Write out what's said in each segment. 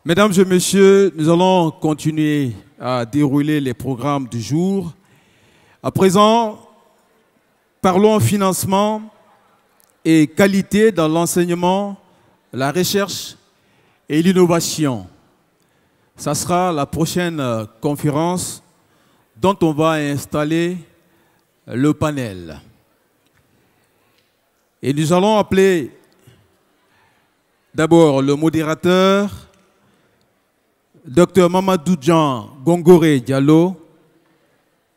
Mesdames et messieurs, nous allons continuer à dérouler les programmes du jour. À présent, parlons financement et qualité dans l'enseignement, la recherche et l'innovation. Ça sera la prochaine conférence dont on va installer le panel. Et nous allons appeler d'abord le modérateur, Dr Mamadou Jean Gongoré Diallo,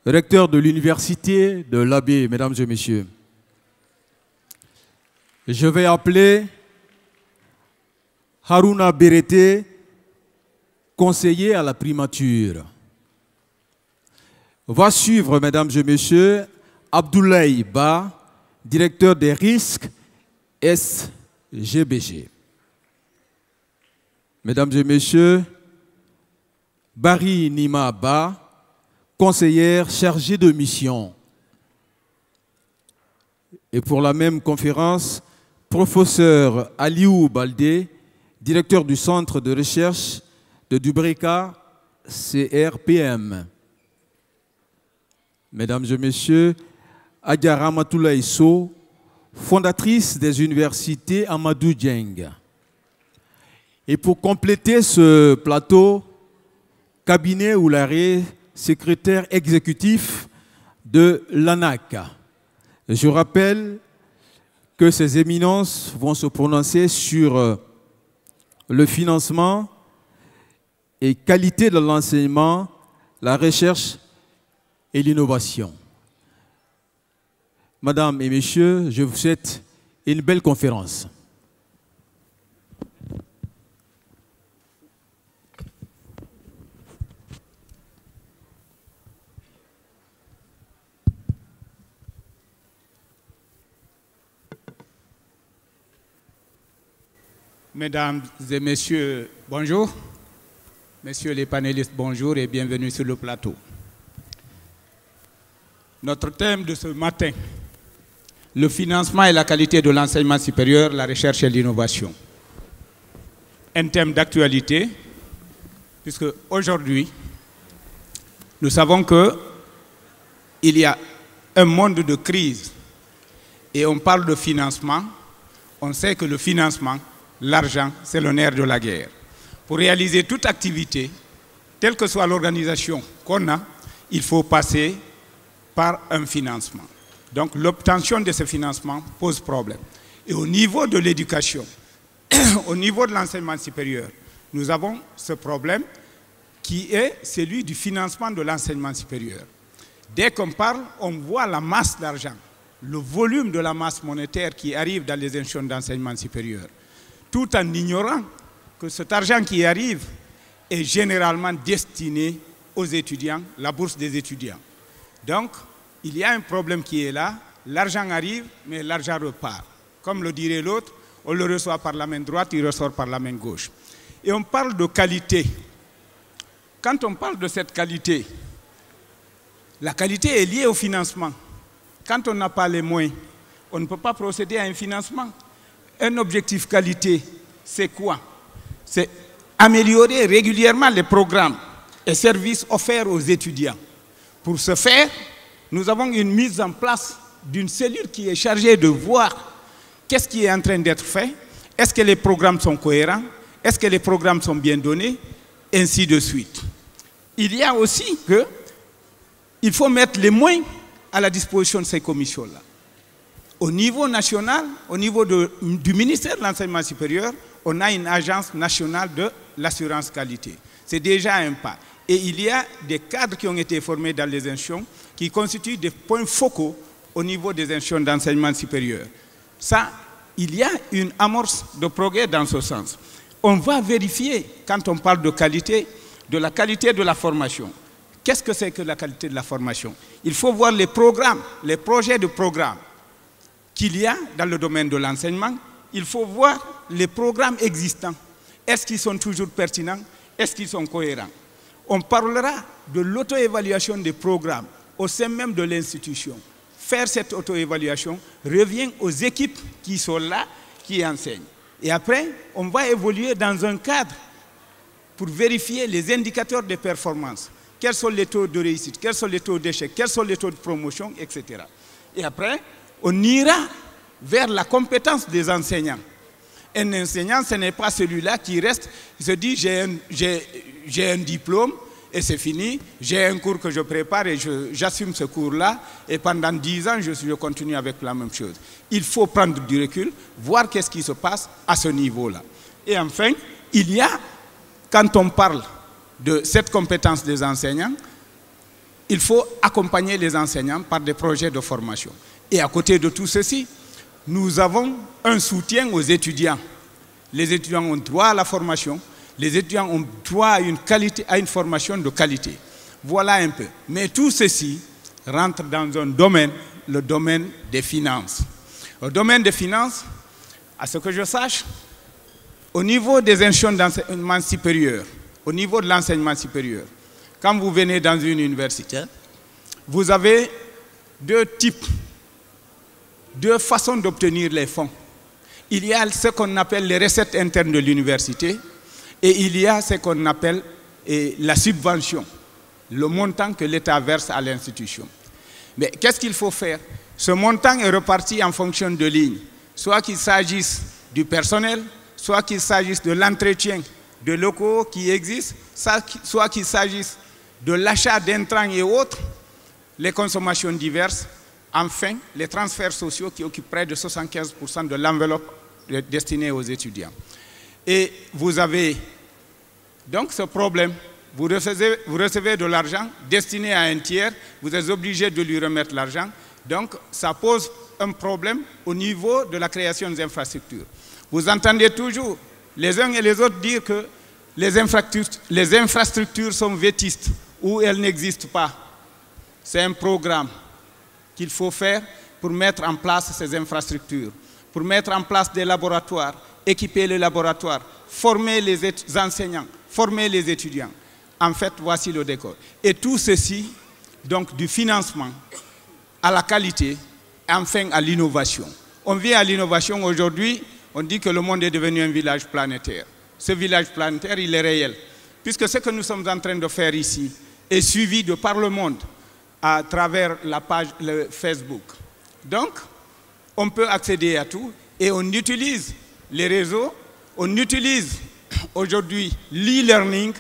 recteur de l'université de l'Abbé, mesdames et messieurs. Je vais appeler Haruna Berete, conseiller à la primature. Va suivre, mesdames et messieurs, Abdoulaye Ba, directeur des risques SGBG. Mesdames et messieurs, Barry Nima Ba, conseillère chargée de mission. Et pour la même conférence, professeur Aliou Baldé, directeur du centre de recherche de Dubreka CRPM. Mesdames et messieurs, Adja Ramatoulaye Sow, fondatrice des universités Amadou Dieng. Et pour compléter ce plateau, cabinet Oularé, secrétaire exécutif de l'ANAC. Je rappelle que ces éminences vont se prononcer sur le financement et qualité de l'enseignement, la recherche et l'innovation. Mesdames et messieurs, je vous souhaite une belle conférence. Mesdames et messieurs, bonjour. Messieurs les panélistes, bonjour et bienvenue sur le plateau. Notre thème de ce matin, le financement et la qualité de l'enseignement supérieur, la recherche et l'innovation. Un thème d'actualité, puisque aujourd'hui, nous savons qu'il y a un monde de crise et on parle de financement. On sait que le financement, l'argent, c'est le nerf de la guerre. Pour réaliser toute activité, quelle que soit l'organisation qu'on a, il faut passer par un financement. Donc l'obtention de ce financement pose problème. Et au niveau de l'éducation, au niveau de l'enseignement supérieur, nous avons ce problème qui est celui du financement de l'enseignement supérieur. Dès qu'on parle, on voit la masse d'argent, le volume de la masse monétaire qui arrive dans les institutions d'enseignement supérieur, tout en ignorant que cet argent qui arrive est généralement destiné aux étudiants, la bourse des étudiants. Donc, il y a un problème qui est là, l'argent arrive, mais l'argent repart. Comme le dirait l'autre, on le reçoit par la main droite, il ressort par la main gauche. Et on parle de qualité. Quand on parle de cette qualité, la qualité est liée au financement. Quand on n'a pas les moyens, on ne peut pas procéder à un financement. Un objectif qualité, c'est quoi? C'est améliorer régulièrement les programmes et services offerts aux étudiants. Pour ce faire, nous avons une mise en place d'une cellule qui est chargée de voir qu'est-ce qui est en train d'être fait, est-ce que les programmes sont cohérents, est-ce que les programmes sont bien donnés, ainsi de suite. Il y a aussi qu'il faut mettre les moyens à la disposition de ces commissions-là. Au niveau national, au niveau du ministère de l'Enseignement supérieur, on a une agence nationale de l'assurance qualité. C'est déjà un pas. Et il y a des cadres qui ont été formés dans les institutions qui constituent des points focaux au niveau des institutions d'enseignement supérieur. Ça, il y a une amorce de progrès dans ce sens. On va vérifier, quand on parle de la qualité de la formation. Qu'est-ce que c'est que la qualité de la formation? Il faut voir les programmes, les projets de programmes qu'il y a dans le domaine de l'enseignement. Il faut voir les programmes existants. Est-ce qu'ils sont toujours pertinents? Est-ce qu'ils sont cohérents? On parlera de l'auto-évaluation des programmes au sein même de l'institution. Faire cette auto-évaluation revient aux équipes qui sont là, qui enseignent. Et après, on va évoluer dans un cadre pour vérifier les indicateurs de performance. Quels sont les taux de réussite, quels sont les taux d'échec, quels sont les taux de promotion, etc. Et après, on ira vers la compétence des enseignants. Un enseignant, ce n'est pas celui-là qui reste, il se dit j'ai un diplôme et c'est fini, j'ai un cours que je prépare et j'assume ce cours-là et pendant 10 ans, je continue avec la même chose. Il faut prendre du recul, voir qu'est-ce qui se passe à ce niveau-là. Et enfin, il y a, quand on parle de cette compétence des enseignants, il faut accompagner les enseignants par des projets de formation. Et à côté de tout ceci, nous avons un soutien aux étudiants. Les étudiants ont droit à la formation, les étudiants ont droit à une formation de qualité. Voilà un peu. Mais tout ceci rentre dans un domaine, le domaine des finances. Au domaine des finances, à ce que je sache, au niveau des institutions d'enseignement supérieur, au niveau de l'enseignement supérieur, quand vous venez dans une université, vous avez deux façons d'obtenir les fonds. Il y a ce qu'on appelle les recettes internes de l'université et il y a ce qu'on appelle la subvention, le montant que l'État verse à l'institution. Mais qu'est-ce qu'il faut faire? Ce montant est reparti en fonction de lignes, soit qu'il s'agisse du personnel, soit qu'il s'agisse de l'entretien de locaux qui existent, soit qu'il s'agisse de l'achat d'intrants et autres, les consommations diverses, enfin les transferts sociaux qui occupent près de 75% de l'enveloppe destinée aux étudiants. Et vous avez donc ce problème, vous recevez de l'argent destiné à un tiers, vous êtes obligé de lui remettre l'argent, donc ça pose un problème au niveau de la création des infrastructures. Vous entendez toujours les uns et les autres dire que les infrastructures sont vétustes ou elles n'existent pas. C'est un programme qu'il faut faire pour mettre en place ces infrastructures, pour mettre en place des laboratoires, équiper les laboratoires, former les enseignants, former les étudiants. En fait, voici le décor. Et tout ceci, donc du financement à la qualité, enfin à l'innovation. On vient à l'innovation aujourd'hui, on dit que le monde est devenu un village planétaire. Ce village planétaire, il est réel. Puisque ce que nous sommes en train de faire ici est suivi de par le monde à travers la page Facebook. Donc, on peut accéder à tout et on utilise les réseaux, on utilise aujourd'hui l'e-learning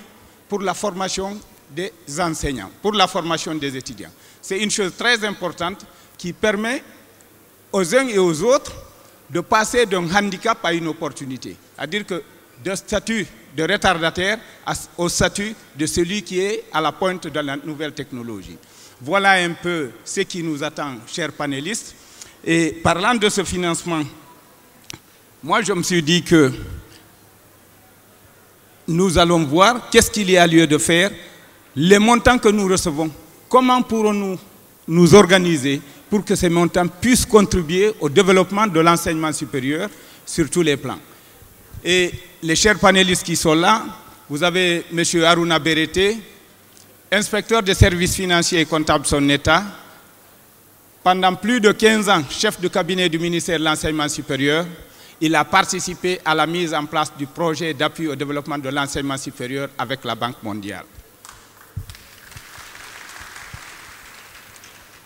pour la formation des enseignants, pour la formation des étudiants. C'est une chose très importante qui permet aux uns et aux autres de passer d'un handicap à une opportunité. C'est-à-dire que de statut de retardataire au statut de celui qui est à la pointe de la nouvelle technologie. Voilà un peu ce qui nous attend, chers panélistes. Et parlant de ce financement, moi je me suis dit que nous allons voir qu'est-ce qu'il y a lieu de faire, les montants que nous recevons, comment pourrons-nous nous organiser pour que ces montants puissent contribuer au développement de l'enseignement supérieur sur tous les plans. Et les chers panélistes qui sont là, vous avez M. Aruna Berete, inspecteur des services financiers et comptables de son État, pendant plus de 15 ans, chef de cabinet du ministère de l'Enseignement supérieur. Il a participé à la mise en place du projet d'appui au développement de l'enseignement supérieur avec la Banque mondiale.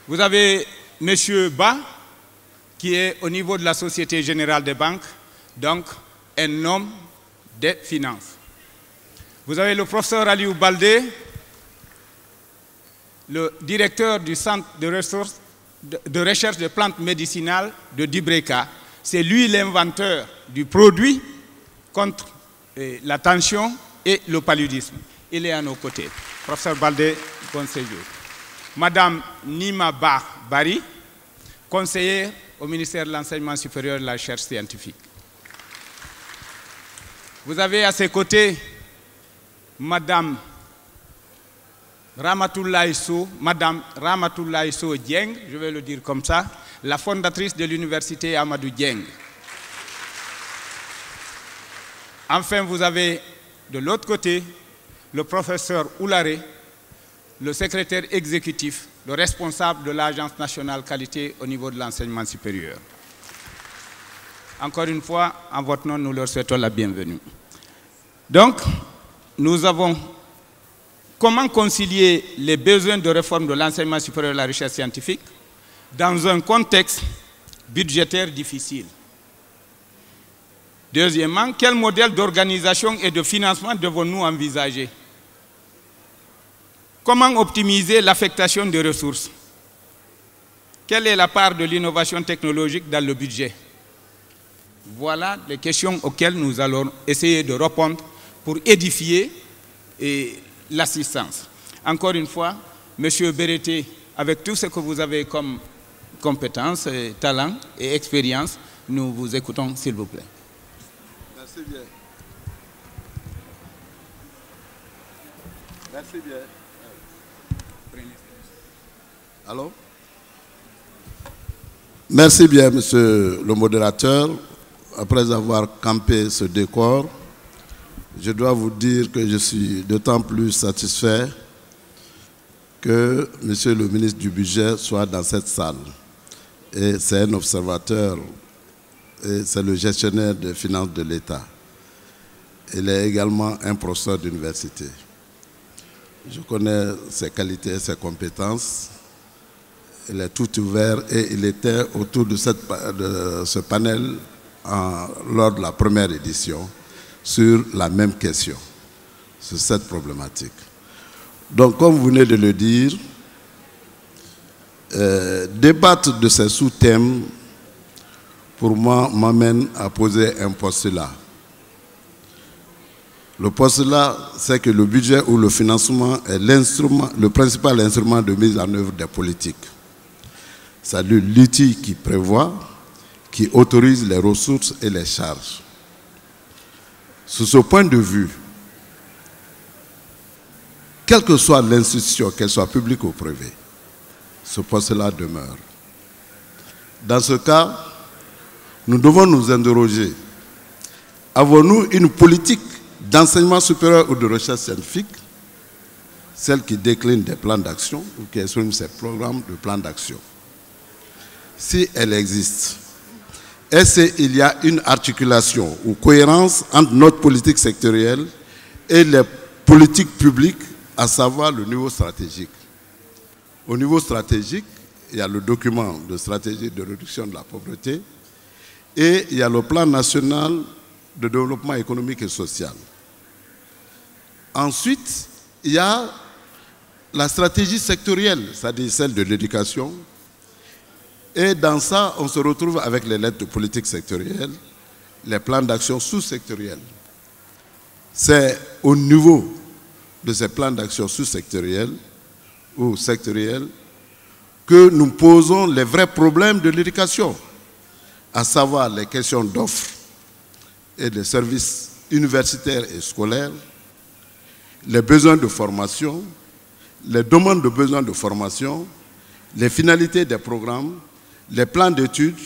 Vous avez M. Ba, qui est au niveau de la Société Générale des Banques, donc un homme des finances. Vous avez le professeur Aliou Baldé, le directeur du Centre de recherche de plantes médicinales de Dibreka. C'est lui l'inventeur du produit contre la tension et le paludisme. Il est à nos côtés. Professeur Baldé, bon séjour. Madame Nima Bari, conseillère au ministère de l'Enseignement supérieur et de la Recherche scientifique. Vous avez à ses côtés Madame Ramatoulaye Sow Dieng, je vais le dire comme ça, la fondatrice de l'université Amadou Dieng. Enfin, vous avez de l'autre côté le professeur Oularé, le secrétaire exécutif, le responsable de l'Agence nationale qualité au niveau de l'enseignement supérieur. Encore une fois, en votre nom, nous leur souhaitons la bienvenue. Donc, nous avons comment concilier les besoins de réforme de l'enseignement supérieur et de la recherche scientifique dans un contexte budgétaire difficile. Deuxièmement, quel modèle d'organisation et de financement devons-nous envisager? Comment optimiser l'affectation des ressources? Quelle est la part de l'innovation technologique dans le budget? Voilà les questions auxquelles nous allons essayer de répondre pour édifier l'assistance. Encore une fois, Monsieur Berete, avec tout ce que vous avez comme compétences, talent et expérience, nous vous écoutons, s'il vous plaît. Merci bien. Merci bien. Allô? Merci bien, monsieur le modérateur. Après avoir campé ce décor, je dois vous dire que je suis d'autant plus satisfait que monsieur le ministre du Budget soit dans cette salle. Et c'est un observateur, et c'est le gestionnaire des finances de l'État. Il est également un professeur d'université. Je connais ses qualités et ses compétences. Il est tout ouvert et il était autour de ce panel lors de la première édition sur la même question, sur cette problématique. Donc, comme vous venez de le dire, débattre de ces sous-thèmes, pour moi, m'amène à poser un postulat. Le postulat, c'est que le budget ou le financement est le principal instrument de mise en œuvre des politiques. C'est-à-dire l'outil qui prévoit, qui autorise les ressources et les charges. Sous ce point de vue, quelle que soit l'institution, qu'elle soit publique ou privée, ce poste-là demeure. Dans ce cas, nous devons nous interroger. Avons-nous une politique d'enseignement supérieur ou de recherche scientifique, celle qui décline des plans d'action ou qui exprime ses programmes de plans d'action? Si elle existe, est-ce qu'il y a une articulation ou cohérence entre notre politique sectorielle et les politiques publiques, à savoir le niveau stratégique? Au niveau stratégique, il y a le document de stratégie de réduction de la pauvreté et il y a le plan national de développement économique et social. Ensuite, il y a la stratégie sectorielle, c'est-à-dire celle de l'éducation. Et dans ça, on se retrouve avec les lettres de politique sectorielle, les plans d'action sous-sectoriels. C'est au niveau de ces plans d'action sous-sectoriels ou sectoriels que nous posons les vrais problèmes de l'éducation, à savoir les questions d'offres et des services universitaires et scolaires, les besoins de formation, les demandes de besoins de formation, les finalités des programmes, les plans d'études,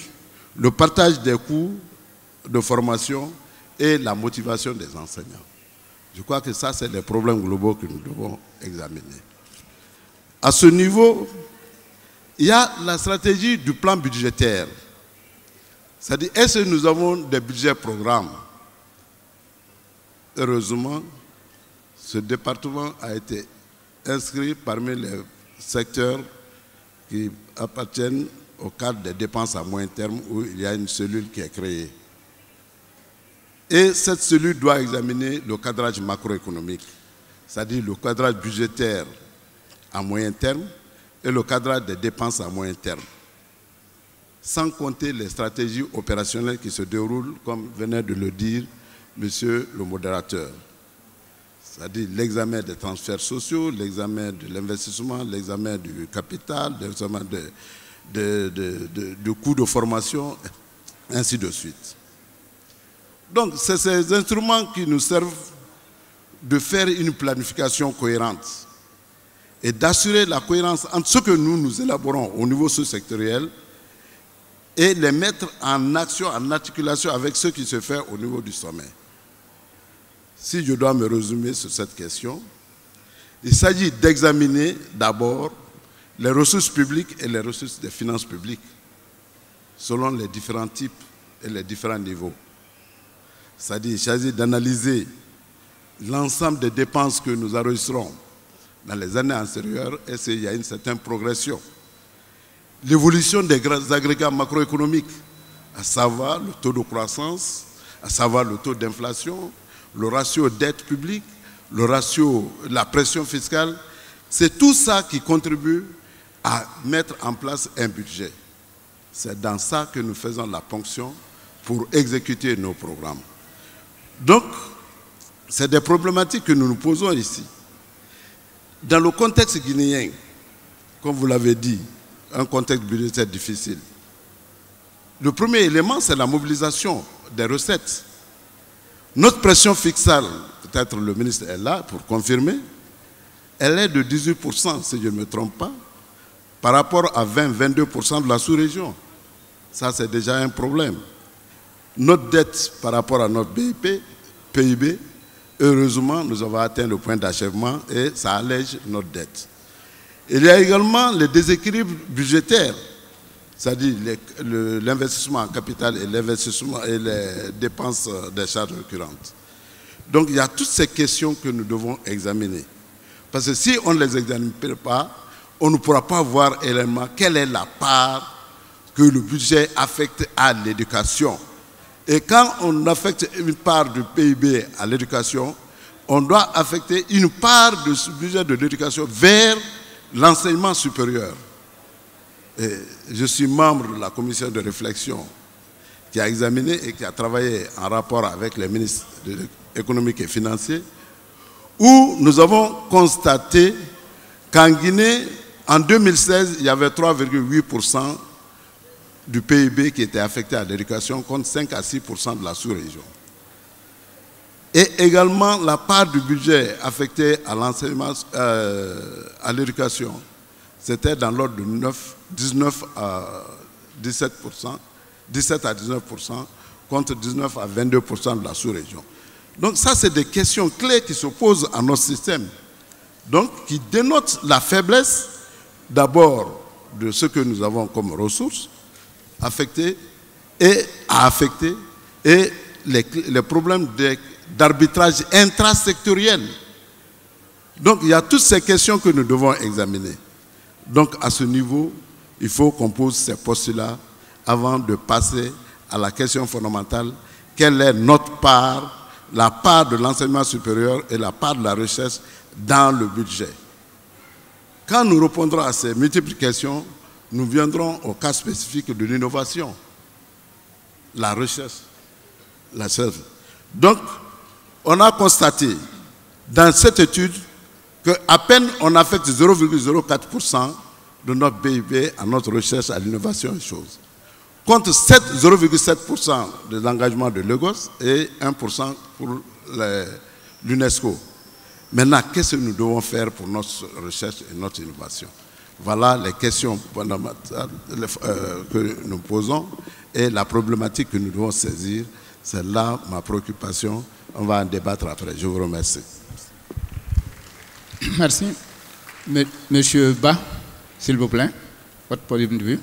le partage des coûts de formation et la motivation des enseignants. Je crois que ça, c'est les problèmes globaux que nous devons examiner. À ce niveau, il y a la stratégie du plan budgétaire. C'est-à-dire, est-ce que nous avons des budgets programmes? Heureusement, ce département a été inscrit parmi les secteurs qui appartiennent au cadre des dépenses à moyen terme où il y a une cellule qui est créée. Et cette cellule doit examiner le cadrage macroéconomique, c'est-à-dire le cadrage budgétaire à moyen terme et le cadrage des dépenses à moyen terme, sans compter les stratégies opérationnelles qui se déroulent, comme venait de le dire monsieur le modérateur. C'est-à-dire l'examen des transferts sociaux, l'examen de l'investissement, l'examen du capital, l'examen de coûts de formation, ainsi de suite. Donc, c'est ces instruments qui nous servent de faire une planification cohérente et d'assurer la cohérence entre ce que nous élaborons au niveau sous-sectoriel et les mettre en action, en articulation avec ce qui se fait au niveau du sommet. Si je dois me résumer sur cette question, il s'agit d'examiner d'abord les ressources publiques et les ressources des finances publiques selon les différents types et les différents niveaux. C'est-à-dire qu'il s'agit d'analyser l'ensemble des dépenses que nous enregistrons dans les années antérieures, et il y a une certaine progression. L'évolution des agrégats macroéconomiques, à savoir le taux de croissance, à savoir le taux d'inflation, le ratio dette publique, le ratio, la pression fiscale, c'est tout ça qui contribue à mettre en place un budget. C'est dans ça que nous faisons la ponction pour exécuter nos programmes. Donc, c'est des problématiques que nous nous posons ici. Dans le contexte guinéen, comme vous l'avez dit, un contexte budgétaire difficile, le premier élément, c'est la mobilisation des recettes. Notre pression fiscale, peut-être le ministre est là pour confirmer, elle est de 18%, si je ne me trompe pas, par rapport à 20-22% de la sous-région. Ça, c'est déjà un problème. Notre dette par rapport à notre PIB, heureusement, nous avons atteint le point d'achèvement et ça allège notre dette. Il y a également les déséquilibres budgétaires, c'est-à-dire l'investissement en capital et l'investissement et les dépenses des charges récurrentes. Donc, il y a toutes ces questions que nous devons examiner. Parce que si on ne les examine pas, on ne pourra pas voir réellement quelle est la part que le budget affecte à l'éducation. Et quand on affecte une part du PIB à l'éducation, on doit affecter une part de ce budget de l'éducation vers l'enseignement supérieur. Et je suis membre de la commission de réflexion qui a examiné et qui a travaillé en rapport avec les ministres économiques et financiers, où nous avons constaté qu'en Guinée, en 2016, il y avait 3,8% du PIB qui était affecté à l'éducation contre 5 à 6% de la sous-région. Et également la part du budget affecté à l'enseignement, à l'éducation, c'était dans l'ordre de 19 à 17%, 17 à 19% contre 19 à 22% de la sous-région. Donc ça, c'est des questions clés qui se posent à notre système. Donc, qui dénotent la faiblesse, d'abord, de ce que nous avons comme ressources affectées et à affecter, et les problèmes d'arbitrage intrasectoriel. Donc, il y a toutes ces questions que nous devons examiner. Donc, à ce niveau, il faut qu'on pose ces postulats avant de passer à la question fondamentale. Quelle est notre part, la part de l'enseignement supérieur et la part de la recherche dans le budget? Quand nous répondrons à ces multiples questions, nous viendrons au cas spécifique de l'innovation, la recherche, la science. Donc, on a constaté dans cette étude qu'à peine on affecte 0,04% de notre PIB à notre recherche, à l'innovation et choses, contre 0,7% des engagements de Lagos et 1% pour l'UNESCO. Maintenant, qu'est-ce que nous devons faire pour notre recherche et notre innovation? Voilà les questions fondamentales que nous posons et la problématique que nous devons saisir. C'est là ma préoccupation. On va en débattre après. Je vous remercie. Merci. Monsieur Ba, s'il vous plaît, votre point de vue.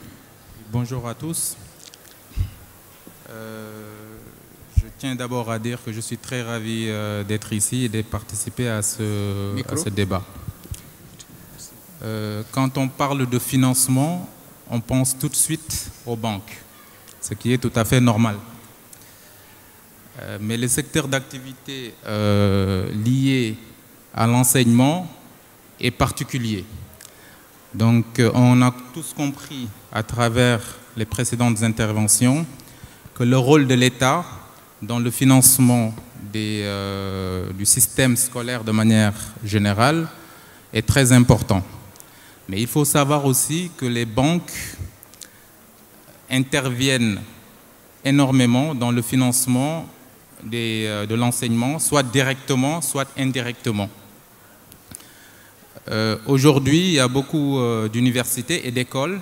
Bonjour à tous. Je tiens d'abord à dire que je suis très ravi d'être ici et de participer à ce débat. Quand on parle de financement, on pense tout de suite aux banques, ce qui est tout à fait normal. Mais les secteurs d'activité liés à l'enseignement est particulier. Donc on a tous compris à travers les précédentes interventions que le rôle de l'État dans le financement du système scolaire de manière générale est très important. Mais il faut savoir aussi que les banques interviennent énormément dans le financement de l'enseignement, soit directement, soit indirectement. Aujourd'hui, il y a beaucoup d'universités et d'écoles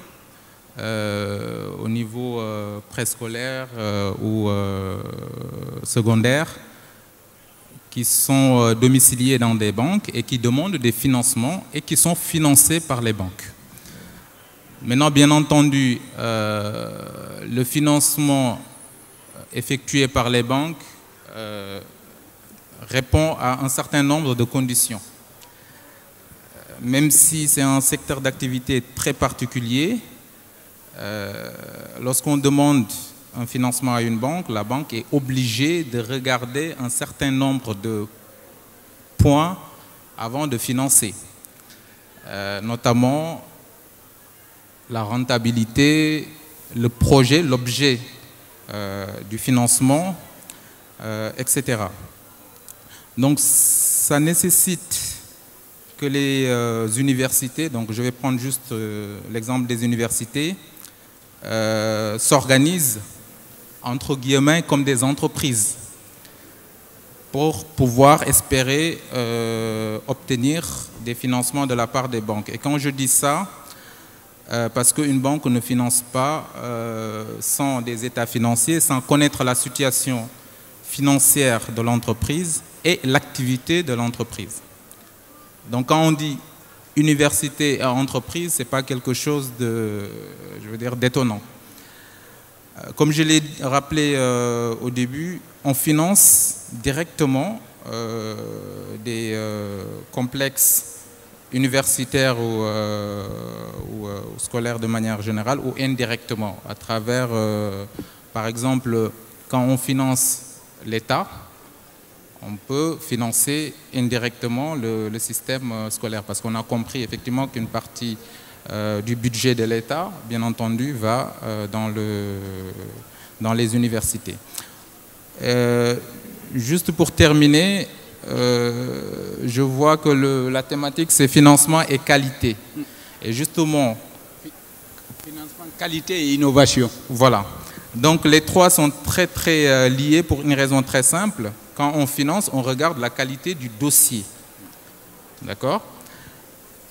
au niveau préscolaire ou secondaire qui sont domiciliés dans des banques et qui demandent des financements et qui sont financés par les banques. Maintenant, bien entendu, le financement effectué par les banques répond à un certain nombre de conditions. Même si c'est un secteur d'activité très particulier, lorsqu'on demande un financement à une banque, la banque est obligée de regarder un certain nombre de points avant de financer, notamment la rentabilité, le projet, l'objet du financement, etc. Donc ça nécessite que les universités, donc je vais prendre juste l'exemple des universités, s'organisent entre guillemets comme des entreprises pour pouvoir espérer obtenir des financements de la part des banques. Et quand je dis ça, parce qu'une banque ne finance pas sans des états financiers, sans connaître la situation financière de l'entreprise et l'activité de l'entreprise. Donc quand on dit université et entreprise, ce n'est pas quelque chose de, je veux dire, d'étonnant. Comme je l'ai rappelé au début, on finance directement des complexes universitaires ou scolaires de manière générale, ou indirectement, à travers, par exemple, quand on finance l'État, on peut financer indirectement le système scolaire, parce qu'on a compris effectivement qu'une partie du budget de l'État, bien entendu, va dans les universités. Juste pour terminer, je vois que la thématique c'est financement et qualité. Et justement, financement, qualité et innovation. Voilà. Donc les trois sont très très liés pour une raison très simple. Quand on finance, on regarde la qualité du dossier. D'accord?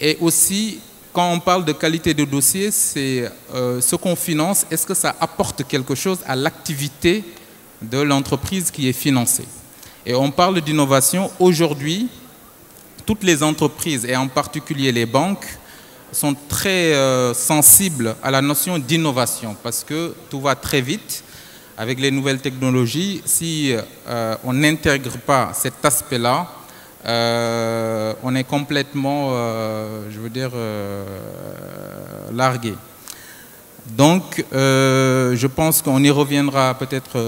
Et aussi, quand on parle de qualité de dossier, c'est ce qu'on finance, est-ce que ça apporte quelque chose à l'activité de l'entreprise qui est financée? Et on parle d'innovation. Aujourd'hui, toutes les entreprises, et en particulier les banques, sont très sensibles à la notion d'innovation parce que tout va très vite. Avec les nouvelles technologies, si on n'intègre pas cet aspect-là, on est complètement, je veux dire, largué. Donc, je pense qu'on y reviendra peut-être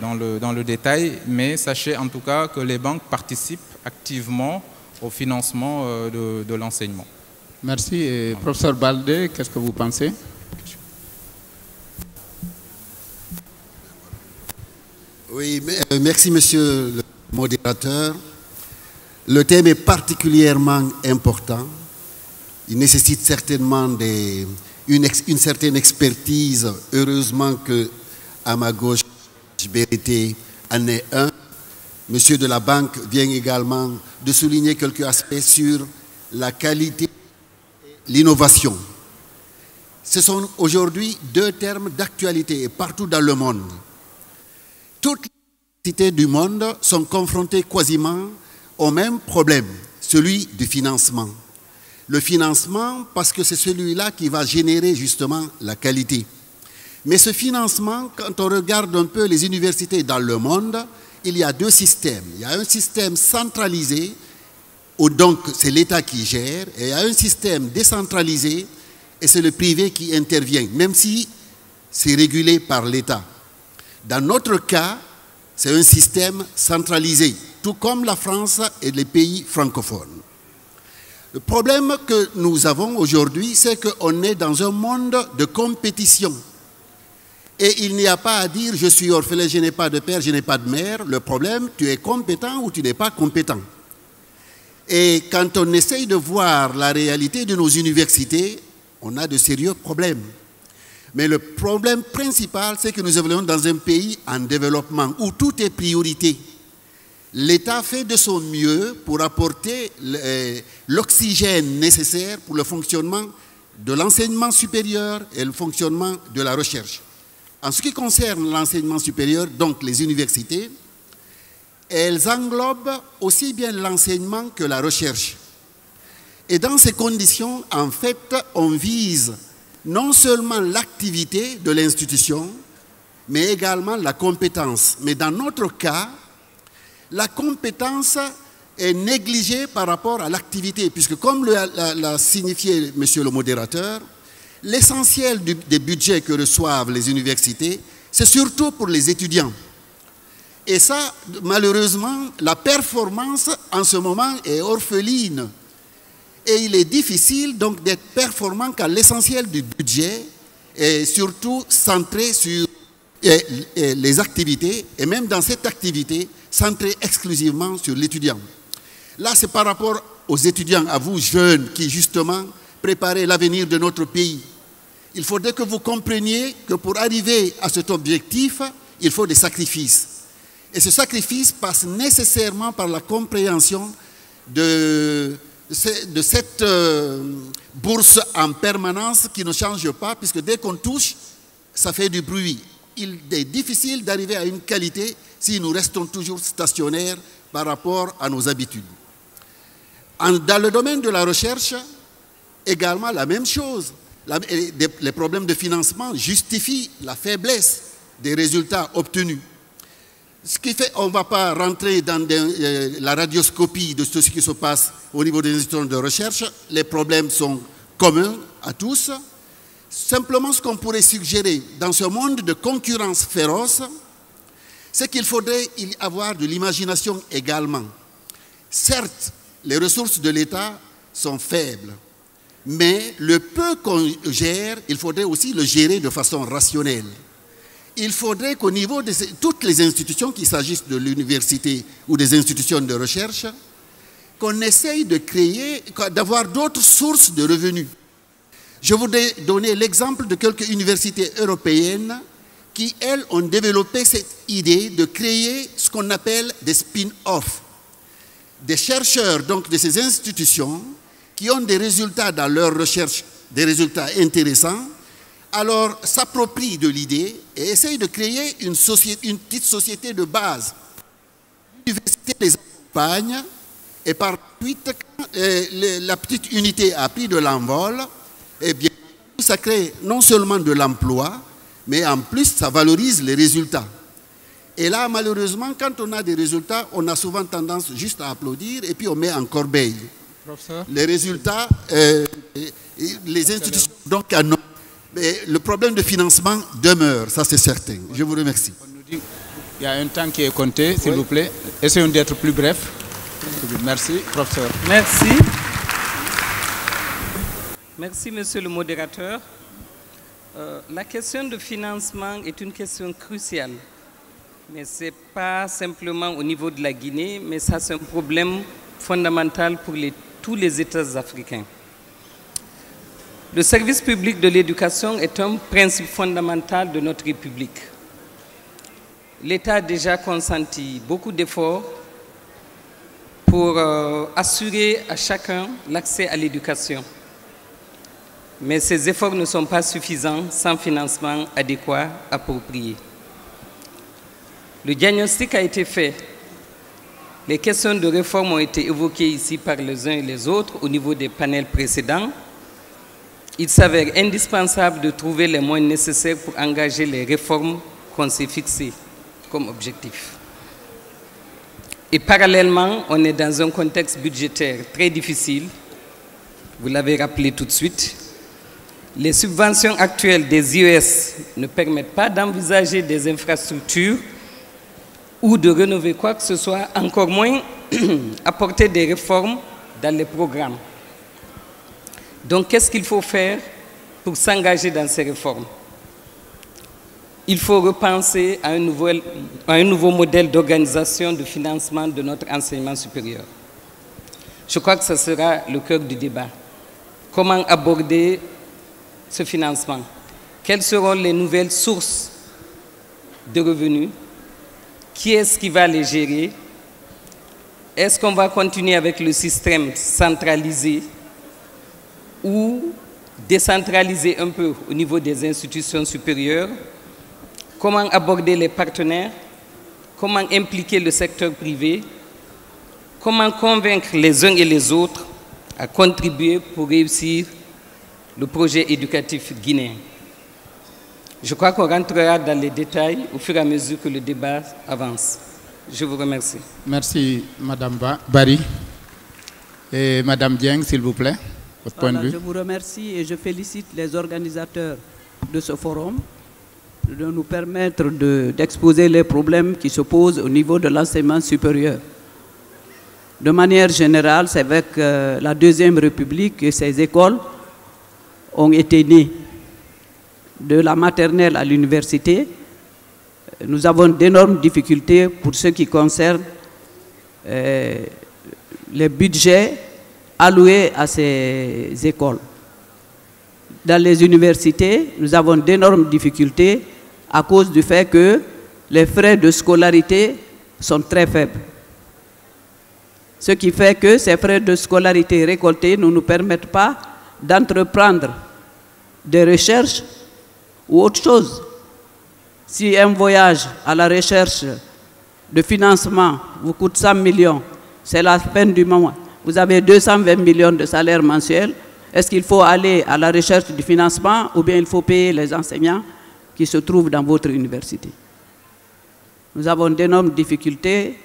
dans le détail, mais sachez en tout cas que les banques participent activement au financement de l'enseignement. Merci. Et professeur Baldé, qu'est-ce que vous pensez? Oui, merci monsieur le modérateur. Le thème est particulièrement important. Il nécessite certainement une certaine expertise. Heureusement qu'à ma gauche, BRT en est un. Monsieur de la Banque vient également de souligner quelques aspects sur la qualité et l'innovation. Ce sont aujourd'hui deux termes d'actualité partout dans le monde. Toutes les universités du monde sont confrontées quasiment au même problème, celui du financement. Le financement, parce que c'est celui-là qui va générer justement la qualité. Mais ce financement, quand on regarde un peu les universités dans le monde, il y a deux systèmes. Il y a un système centralisé, où donc c'est l'État qui gère, et il y a un système décentralisé, et c'est le privé qui intervient, même si c'est régulé par l'État. Dans notre cas, c'est un système centralisé, tout comme la France et les pays francophones. Le problème que nous avons aujourd'hui, c'est qu'on est dans un monde de compétition. Et il n'y a pas à dire « je suis orphelin, je n'ai pas de père, je n'ai pas de mère ». Le problème, tu es compétent ou tu n'es pas compétent. Et quand on essaye de voir la réalité de nos universités, on a de sérieux problèmes. Mais le problème principal, c'est que nous évoluons dans un pays en développement où tout est priorité. L'État fait de son mieux pour apporter l'oxygène nécessaire pour le fonctionnement de l'enseignement supérieur et le fonctionnement de la recherche. En ce qui concerne l'enseignement supérieur, donc les universités, elles englobent aussi bien l'enseignement que la recherche. Et dans ces conditions, en fait, on vise non seulement l'activité de l'institution, mais également la compétence. Mais dans notre cas, la compétence est négligée par rapport à l'activité, puisque comme l'a signifié monsieur le modérateur, l'essentiel des budgets que reçoivent les universités, c'est surtout pour les étudiants. Et ça, malheureusement, la performance en ce moment est orpheline. Et il est difficile donc d'être performant car l'essentiel du budget est surtout centré sur les activités, et même dans cette activité, centré exclusivement sur l'étudiant. Là, c'est par rapport aux étudiants, à vous jeunes, qui justement préparez l'avenir de notre pays. Il faudrait que vous compreniez que pour arriver à cet objectif, il faut des sacrifices. Et ce sacrifice passe nécessairement par la compréhension de cette bourse en permanence qui ne change pas, puisque dès qu'on touche, ça fait du bruit. Il est difficile d'arriver à une qualité si nous restons toujours stationnaires par rapport à nos habitudes. Dans le domaine de la recherche, également la même chose. Les problèmes de financement justifient la faiblesse des résultats obtenus. Ce qui fait qu'on ne va pas rentrer dans la radioscopie de tout ce qui se passe au niveau des institutions de recherche. Les problèmes sont communs à tous. Simplement, ce qu'on pourrait suggérer dans ce monde de concurrence féroce, c'est qu'il faudrait y avoir de l'imagination également. Certes, les ressources de l'État sont faibles, mais le peu qu'on gère, il faudrait aussi le gérer de façon rationnelle. Il faudrait qu'au niveau de toutes les institutions, qu'il s'agisse de l'université ou des institutions de recherche, qu'on essaye de créer, d'avoir d'autres sources de revenus. Je voudrais donner l'exemple de quelques universités européennes qui, elles, ont développé cette idée de créer ce qu'on appelle des spin-offs. Des chercheurs donc, de ces institutions qui ont des résultats dans leur recherche, des résultats intéressants, alors s'approprient de l'idée et essayent de créer une petite société de base. L'université les accompagne et par la suite, la petite unité a pris de l'envol, et bien ça crée non seulement de l'emploi, mais en plus ça valorise les résultats. Et là, malheureusement, quand on a des résultats, on a souvent tendance juste à applaudir et puis on met en corbeille. Professeur. Les résultats, les institutions, donc, mais le problème de financement demeure, ça c'est certain. Je vous remercie. On nous dit il y a un temps qui est compté, s'il vous plaît. Essayons d'être plus bref. Merci, professeur. Merci. Merci, monsieur le modérateur. La question de financement est une question cruciale. Mais ce n'est pas simplement au niveau de la Guinée, mais ça c'est un problème fondamental pour tous les États africains. Le service public de l'éducation est un principe fondamental de notre République. L'État a déjà consenti beaucoup d'efforts pour assurer à chacun l'accès à l'éducation. Mais ces efforts ne sont pas suffisants sans financement adéquat, approprié. Le diagnostic a été fait. Les questions de réforme ont été évoquées ici par les uns et les autres au niveau des panels précédents. Il s'avère indispensable de trouver les moyens nécessaires pour engager les réformes qu'on s'est fixées comme objectif. Et parallèlement, on est dans un contexte budgétaire très difficile. Vous l'avez rappelé tout de suite. Les subventions actuelles des IES ne permettent pas d'envisager des infrastructures ou de rénover quoi que ce soit, encore moins apporter des réformes dans les programmes. Donc, qu'est-ce qu'il faut faire pour s'engager dans ces réformes? Il faut repenser à un nouveau modèle d'organisation de financement de notre enseignement supérieur. Je crois que ce sera le cœur du débat. Comment aborder ce financement? Quelles seront les nouvelles sources de revenus? Qui est-ce qui va les gérer? Est-ce qu'on va continuer avec le système centralisé ou décentraliser un peu au niveau des institutions supérieures? Comment aborder les partenaires? Comment impliquer le secteur privé? Comment convaincre les uns et les autres à contribuer pour réussir le projet éducatif guinéen? Je crois qu'on rentrera dans les détails au fur et à mesure que le débat avance. Je vous remercie. Merci, Madame Barry. Et Madame Dieng, s'il vous plaît, votre point de vue. Je vous remercie et je félicite les organisateurs de ce forum de nous permettre d'exposer les problèmes qui se posent au niveau de l'enseignement supérieur. De manière générale, c'est avec la Deuxième République que ces écoles ont été nées. De la maternelle à l'université, nous avons d'énormes difficultés pour ce qui concerne les budgets alloués à ces écoles. Dans les universités, nous avons d'énormes difficultés à cause du fait que les frais de scolarité sont très faibles. Ce qui fait que ces frais de scolarité récoltés ne nous permettent pas d'entreprendre des recherches ou autre chose. Si un voyage à la recherche de financement vous coûte 100 millions, c'est la fin du mois. Vous avez 220 millions de salaire mensuel. Est-ce qu'il faut aller à la recherche du financement ou bien il faut payer les enseignants qui se trouvent dans votre université? Nous avons d'énormes difficultés.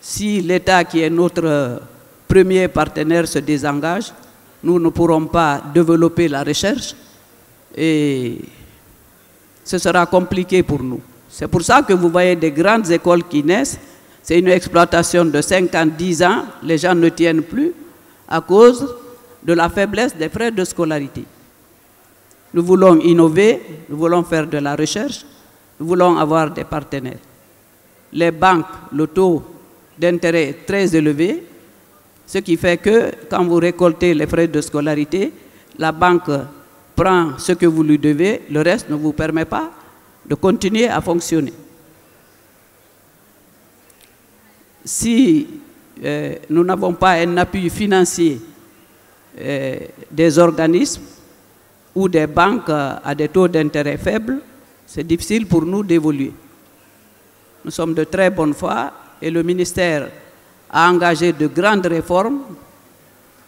Si l'État, qui est notre premier partenaire, se désengage, nous ne pourrons pas développer la recherche et ce sera compliqué pour nous. C'est pour ça que vous voyez des grandes écoles qui naissent. C'est une exploitation de 5 ans, 10 ans. Les gens ne tiennent plus à cause de la faiblesse des frais de scolarité. Nous voulons innover, nous voulons faire de la recherche, nous voulons avoir des partenaires. Les banques, le taux d'intérêt est très élevé, ce qui fait que quand vous récoltez les frais de scolarité, la banque prend ce que vous lui devez, le reste ne vous permet pas de continuer à fonctionner. Si nous n'avons pas un appui financier des organismes ou des banques à des taux d'intérêt faibles, c'est difficile pour nous d'évoluer. Nous sommes de très bonne foi et le ministère a engagé de grandes réformes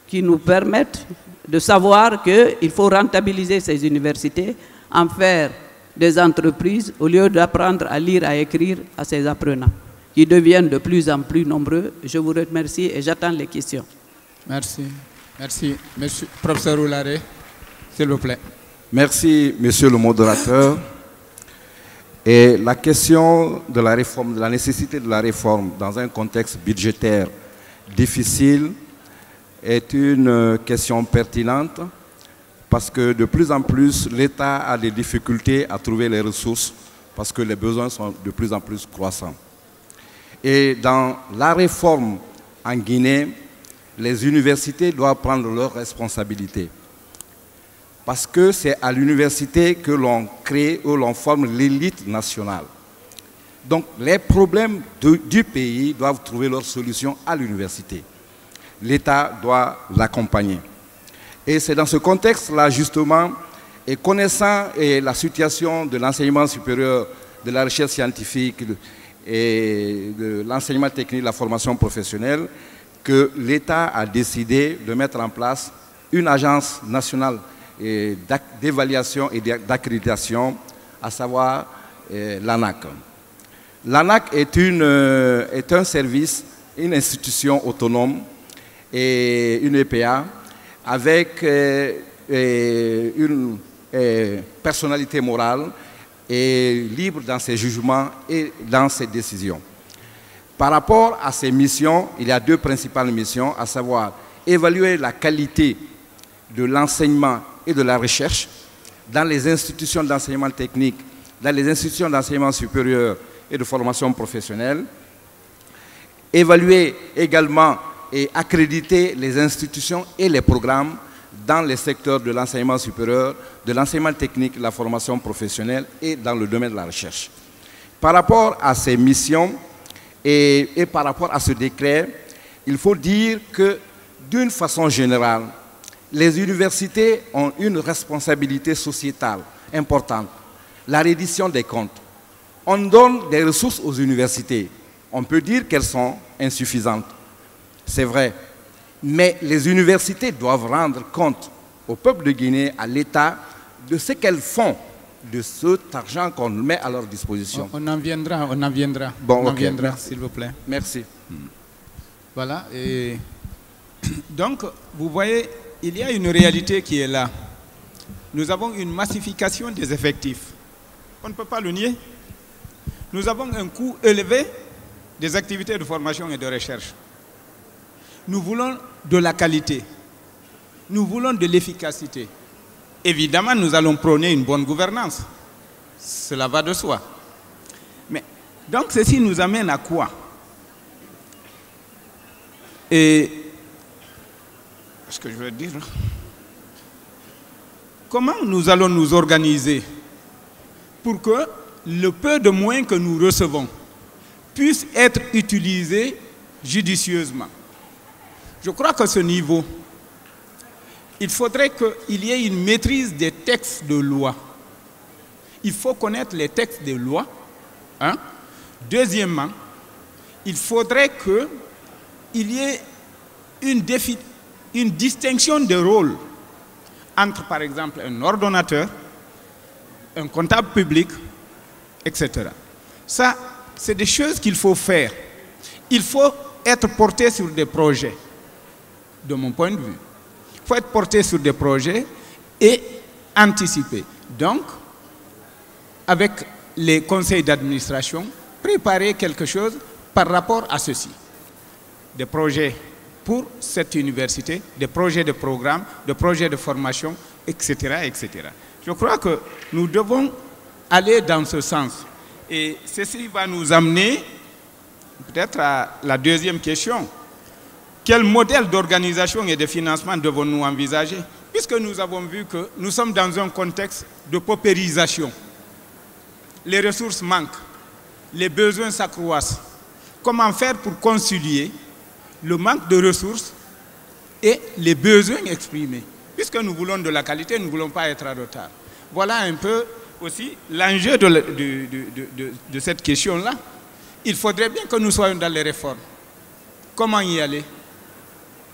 qui nous permettent de savoir qu'il faut rentabiliser ces universités, en faire des entreprises au lieu d'apprendre à lire, à écrire à ces apprenants, qui deviennent de plus en plus nombreux. Je vous remercie et j'attends les questions. Merci. Merci. Monsieur, professeur Oulare, s'il vous plaît. Merci, monsieur le modérateur. Et la question de la réforme, de la nécessité de la réforme dans un contexte budgétaire difficile est une question pertinente parce que de plus en plus, l'État a des difficultés à trouver les ressources parce que les besoins sont de plus en plus croissants. Et dans la réforme en Guinée, les universités doivent prendre leurs responsabilités. Parce que c'est à l'université que l'on crée ou l'on forme l'élite nationale. Donc les problèmes du pays doivent trouver leur solution à l'université. L'État doit l'accompagner. Et c'est dans ce contexte-là, justement, et connaissant la situation de l'enseignement supérieur, de la recherche scientifique et de l'enseignement technique, de la formation professionnelle, que l'État a décidé de mettre en place une agence nationale d'évaluation et d'accréditation, à savoir l'ANAC. L'ANAC est un service, une institution autonome et une EPA avec une personnalité morale et libre dans ses jugements et dans ses décisions. Par rapport à ces missions, il y a deux principales missions, à savoir évaluer la qualité de l'enseignement et de la recherche dans les institutions d'enseignement technique, dans les institutions d'enseignement supérieur et de formation professionnelle, évaluer également et accréditer les institutions et les programmes dans les secteurs de l'enseignement supérieur, de l'enseignement technique, de la formation professionnelle et dans le domaine de la recherche. Par rapport à ces missions et par rapport à ce décret, il faut dire que d'une façon générale, les universités ont une responsabilité sociétale importante, la reddition des comptes. On donne des ressources aux universités. On peut dire qu'elles sont insuffisantes. C'est vrai. Mais les universités doivent rendre compte au peuple de Guinée, à l'État, de ce qu'elles font de cet argent qu'on met à leur disposition. On en viendra, on en viendra. Bon, on en ok, viendra, merci. s'il vous plaît. Merci. Voilà. Et donc, vous voyez, il y a une réalité qui est là. Nous avons une massification des effectifs. On ne peut pas le nier. Nous avons un coût élevé des activités de formation et de recherche. Nous voulons de la qualité. Nous voulons de l'efficacité. Évidemment, nous allons prôner une bonne gouvernance. Cela va de soi. Mais, donc, ceci nous amène à quoi? Et ce que je veux dire, comment nous allons nous organiser pour que le peu de moyens que nous recevons puisse être utilisé judicieusement? Je crois qu'à ce niveau, il faudrait qu'il y ait une maîtrise des textes de loi. Il faut connaître les textes de loi. Hein? Deuxièmement, il faudrait qu'il y ait une distinction de rôle entre, par exemple, un ordonnateur, un comptable public, etc. Ça, c'est des choses qu'il faut faire. Il faut être porté sur des projets, de mon point de vue. Il faut être porté sur des projets et anticiper. Donc, avec les conseils d'administration, préparer quelque chose par rapport à ceci. Des projets pour cette université, des projets de programme, des projets de formation, etc., etc. Je crois que nous devons aller dans ce sens. Et ceci va nous amener peut-être à la deuxième question. Quel modèle d'organisation et de financement devons-nous envisager? Puisque nous avons vu que nous sommes dans un contexte de paupérisation. Les ressources manquent, les besoins s'accroissent. Comment faire pour concilier le manque de ressources et les besoins exprimés? Puisque nous voulons de la qualité, nous ne voulons pas être en retard. Voilà un peu aussi l'enjeu de cette question-là. Il faudrait bien que nous soyons dans les réformes. Comment y aller?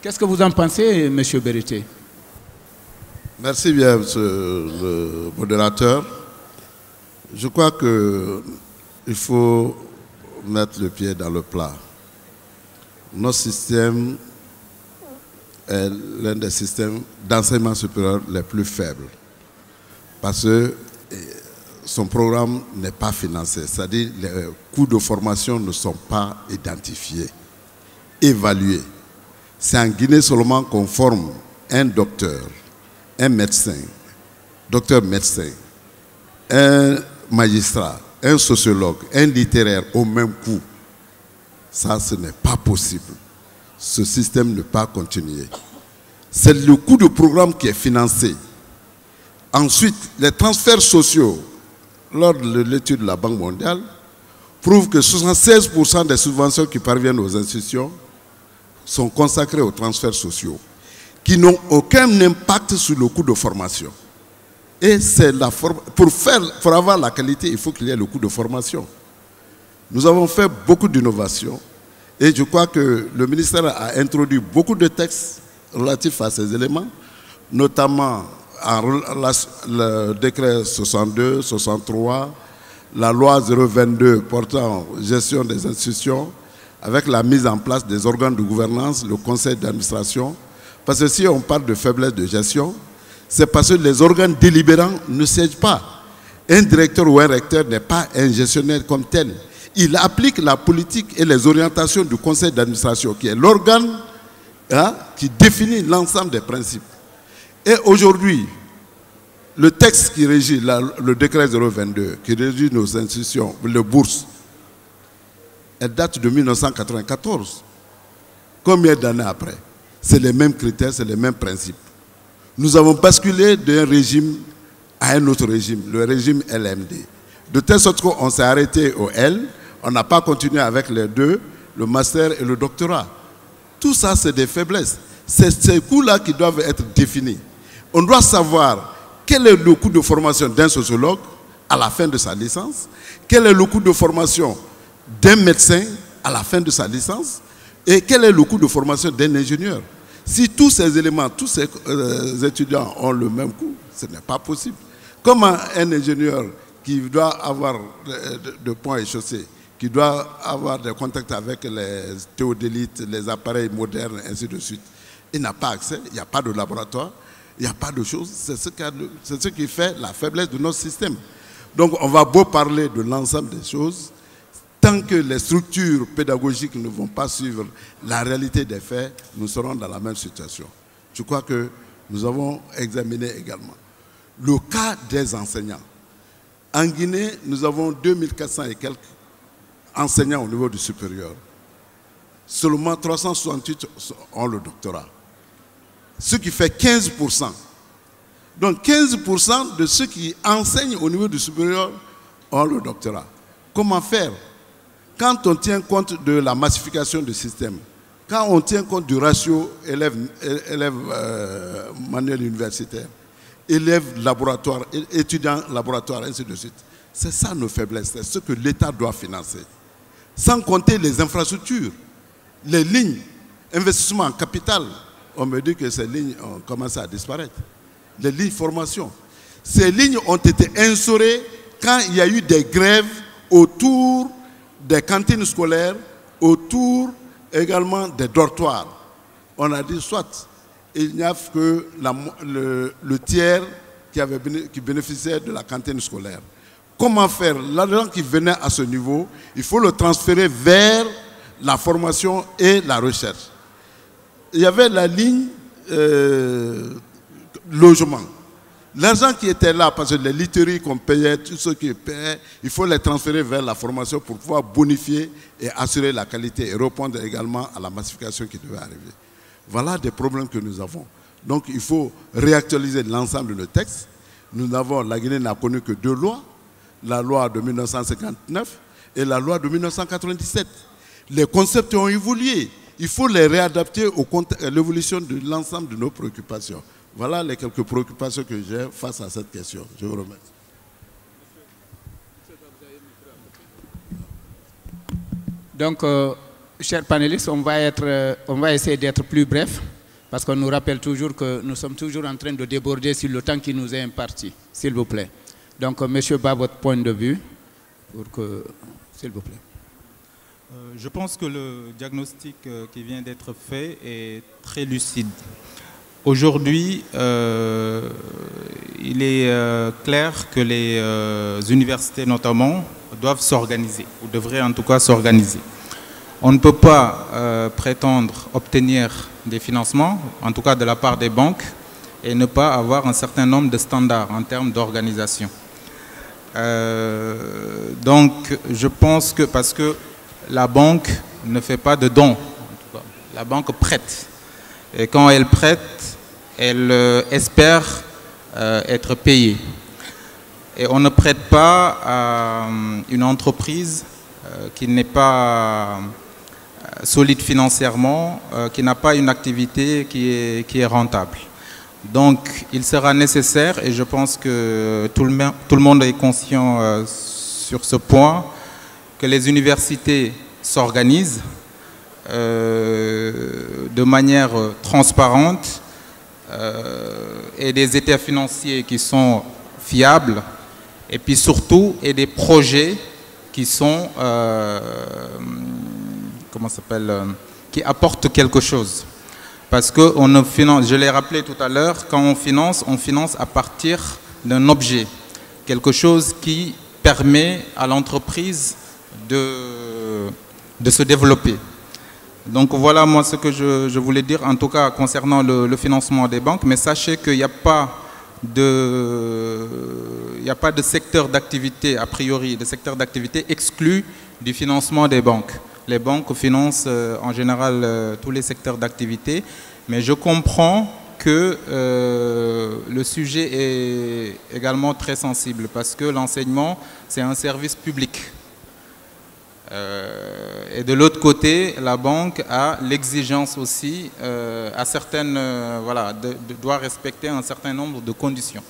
Qu'est-ce que vous en pensez, M. Berité? Merci bien, monsieur le modérateur. Je crois qu'il faut mettre le pied dans le plat. Notre système est l'un des systèmes d'enseignement supérieur les plus faibles parce que son programme n'est pas financé, c'est-à-dire les coûts de formation ne sont pas identifiés, évalués. C'est en Guinée seulement qu'on forme un docteur, un médecin, docteur médecin, un magistrat, un sociologue, un littéraire au même coût. Ça, ce n'est pas possible. Ce système ne peut pas continuer. C'est le coût de programme qui est financé. Ensuite, les transferts sociaux, lors de l'étude de la Banque mondiale, prouvent que 76% des subventions qui parviennent aux institutions sont consacrées aux transferts sociaux, qui n'ont aucun impact sur le coût de formation. Et c'est pour avoir la qualité, il faut qu'il y ait le coût de formation. Nous avons fait beaucoup d'innovations et je crois que le ministère a introduit beaucoup de textes relatifs à ces éléments, notamment le décret 62, 63, la loi 022 portant gestion des institutions, avec la mise en place des organes de gouvernance, le conseil d'administration. Parce que si on parle de faiblesse de gestion, c'est parce que les organes délibérants ne siègent pas. Un directeur ou un recteur n'est pas un gestionnaire comme tel. Il applique la politique et les orientations du conseil d'administration, qui est l'organe qui définit l'ensemble des principes. Et aujourd'hui, le texte qui régit, le décret 022, qui régit nos institutions, les bourses, elle date de 1994. Combien d'années après? C'est les mêmes critères, c'est les mêmes principes. Nous avons basculé d'un régime à un autre régime, le régime LMD. De telle sorte qu'on s'est arrêté au L, on n'a pas continué avec les deux, le master et le doctorat. Tout ça, c'est des faiblesses. C'est ces coûts-là qui doivent être définis. On doit savoir quel est le coût de formation d'un sociologue à la fin de sa licence, quel est le coût de formation d'un médecin à la fin de sa licence, et quel est le coût de formation d'un ingénieur. Si tous ces éléments, tous ces étudiants ont le même coût, ce n'est pas possible. Comment un ingénieur qui doit avoir de ponts et chaussées, qui doit avoir des contacts avec les théodélites, les appareils modernes, ainsi de suite, il n'a pas accès, il n'y a pas de laboratoire, il n'y a pas de choses. C'est ce qui fait la faiblesse de notre système. Donc on va beau parler de l'ensemble des choses, tant que les structures pédagogiques ne vont pas suivre la réalité des faits, nous serons dans la même situation. Je crois que nous avons examiné également le cas des enseignants. En Guinée, nous avons 2400 et quelques enseignants au niveau du supérieur. Seulement 368 ont le doctorat. Ce qui fait 15%. Donc 15% de ceux qui enseignent au niveau du supérieur ont le doctorat. Comment faire? Quand on tient compte de la massification du système, quand on tient compte du ratio élève manuel universitaire, élèves laboratoire, étudiants laboratoire, ainsi de suite, c'est ça nos faiblesses, c'est ce que l'État doit financer. Sans compter les infrastructures, les lignes, investissement en capital. On me dit que ces lignes ont commencé à disparaître. Les lignes formation. Ces lignes ont été instaurées quand il y a eu des grèves autour des cantines scolaires, autour également des dortoirs. On a dit soit il n'y a que le tiers qui bénéficiait de la cantine scolaire. Comment faire? L'argent qui venait à ce niveau, il faut le transférer vers la formation et la recherche. Il y avait la ligne logement. L'argent qui était là, parce que les literies qu'on payait, tous ceux qui payaient, il faut les transférer vers la formation pour pouvoir bonifier et assurer la qualité et répondre également à la massification qui devait arriver. Voilà des problèmes que nous avons. Donc il faut réactualiser l'ensemble de nos textes. La Guinée n'a connu que 2 lois, la loi de 1959 et la loi de 1997. Les concepts ont évolué. Il faut les réadapter à l'évolution de l'ensemble de nos préoccupations. Voilà les quelques préoccupations que j'ai face à cette question. Je vous remercie. Donc, chers panélistes, on va essayer d'être plus bref, parce qu'on nous rappelle toujours que nous sommes toujours en train de déborder sur le temps qui nous est imparti. S'il vous plaît. Donc, monsieur Ba, votre point de vue, s'il vous plaît. Je pense que le diagnostic qui vient d'être fait est très lucide. Aujourd'hui, il est clair que les universités notamment doivent s'organiser, ou devraient en tout cas s'organiser. On ne peut pas prétendre obtenir des financements, en tout cas de la part des banques, et ne pas avoir un certain nombre de standards en termes d'organisation. Donc, je pense que, parce que la banque ne fait pas de dons, en tout cas, la banque prête. Et quand elle prête, elle espère être payée. Et on ne prête pas à une entreprise qui n'est pas solide financièrement, qui n'a pas une activité qui est rentable. Donc il sera nécessaire, et je pense que tout le monde est conscient sur ce point, que les universités s'organisent de manière transparente et des états financiers qui sont fiables, et puis surtout et des projets qui sont qui apportent quelque chose. Parce que on ne finance, je l'ai rappelé tout à l'heure, quand on finance à partir d'un objet, quelque chose qui permet à l'entreprise de se développer. Donc voilà moi ce que je voulais dire, en tout cas concernant le financement des banques, mais sachez qu'il n'y a pas de secteur d'activité, a priori, de secteur d'activité exclu du financement des banques. Les banques financent en général tous les secteurs d'activité, mais je comprends que le sujet est également très sensible, parce que l'enseignement, c'est un service public. Et de l'autre côté, la banque a l'exigence aussi, doit respecter un certain nombre de conditions.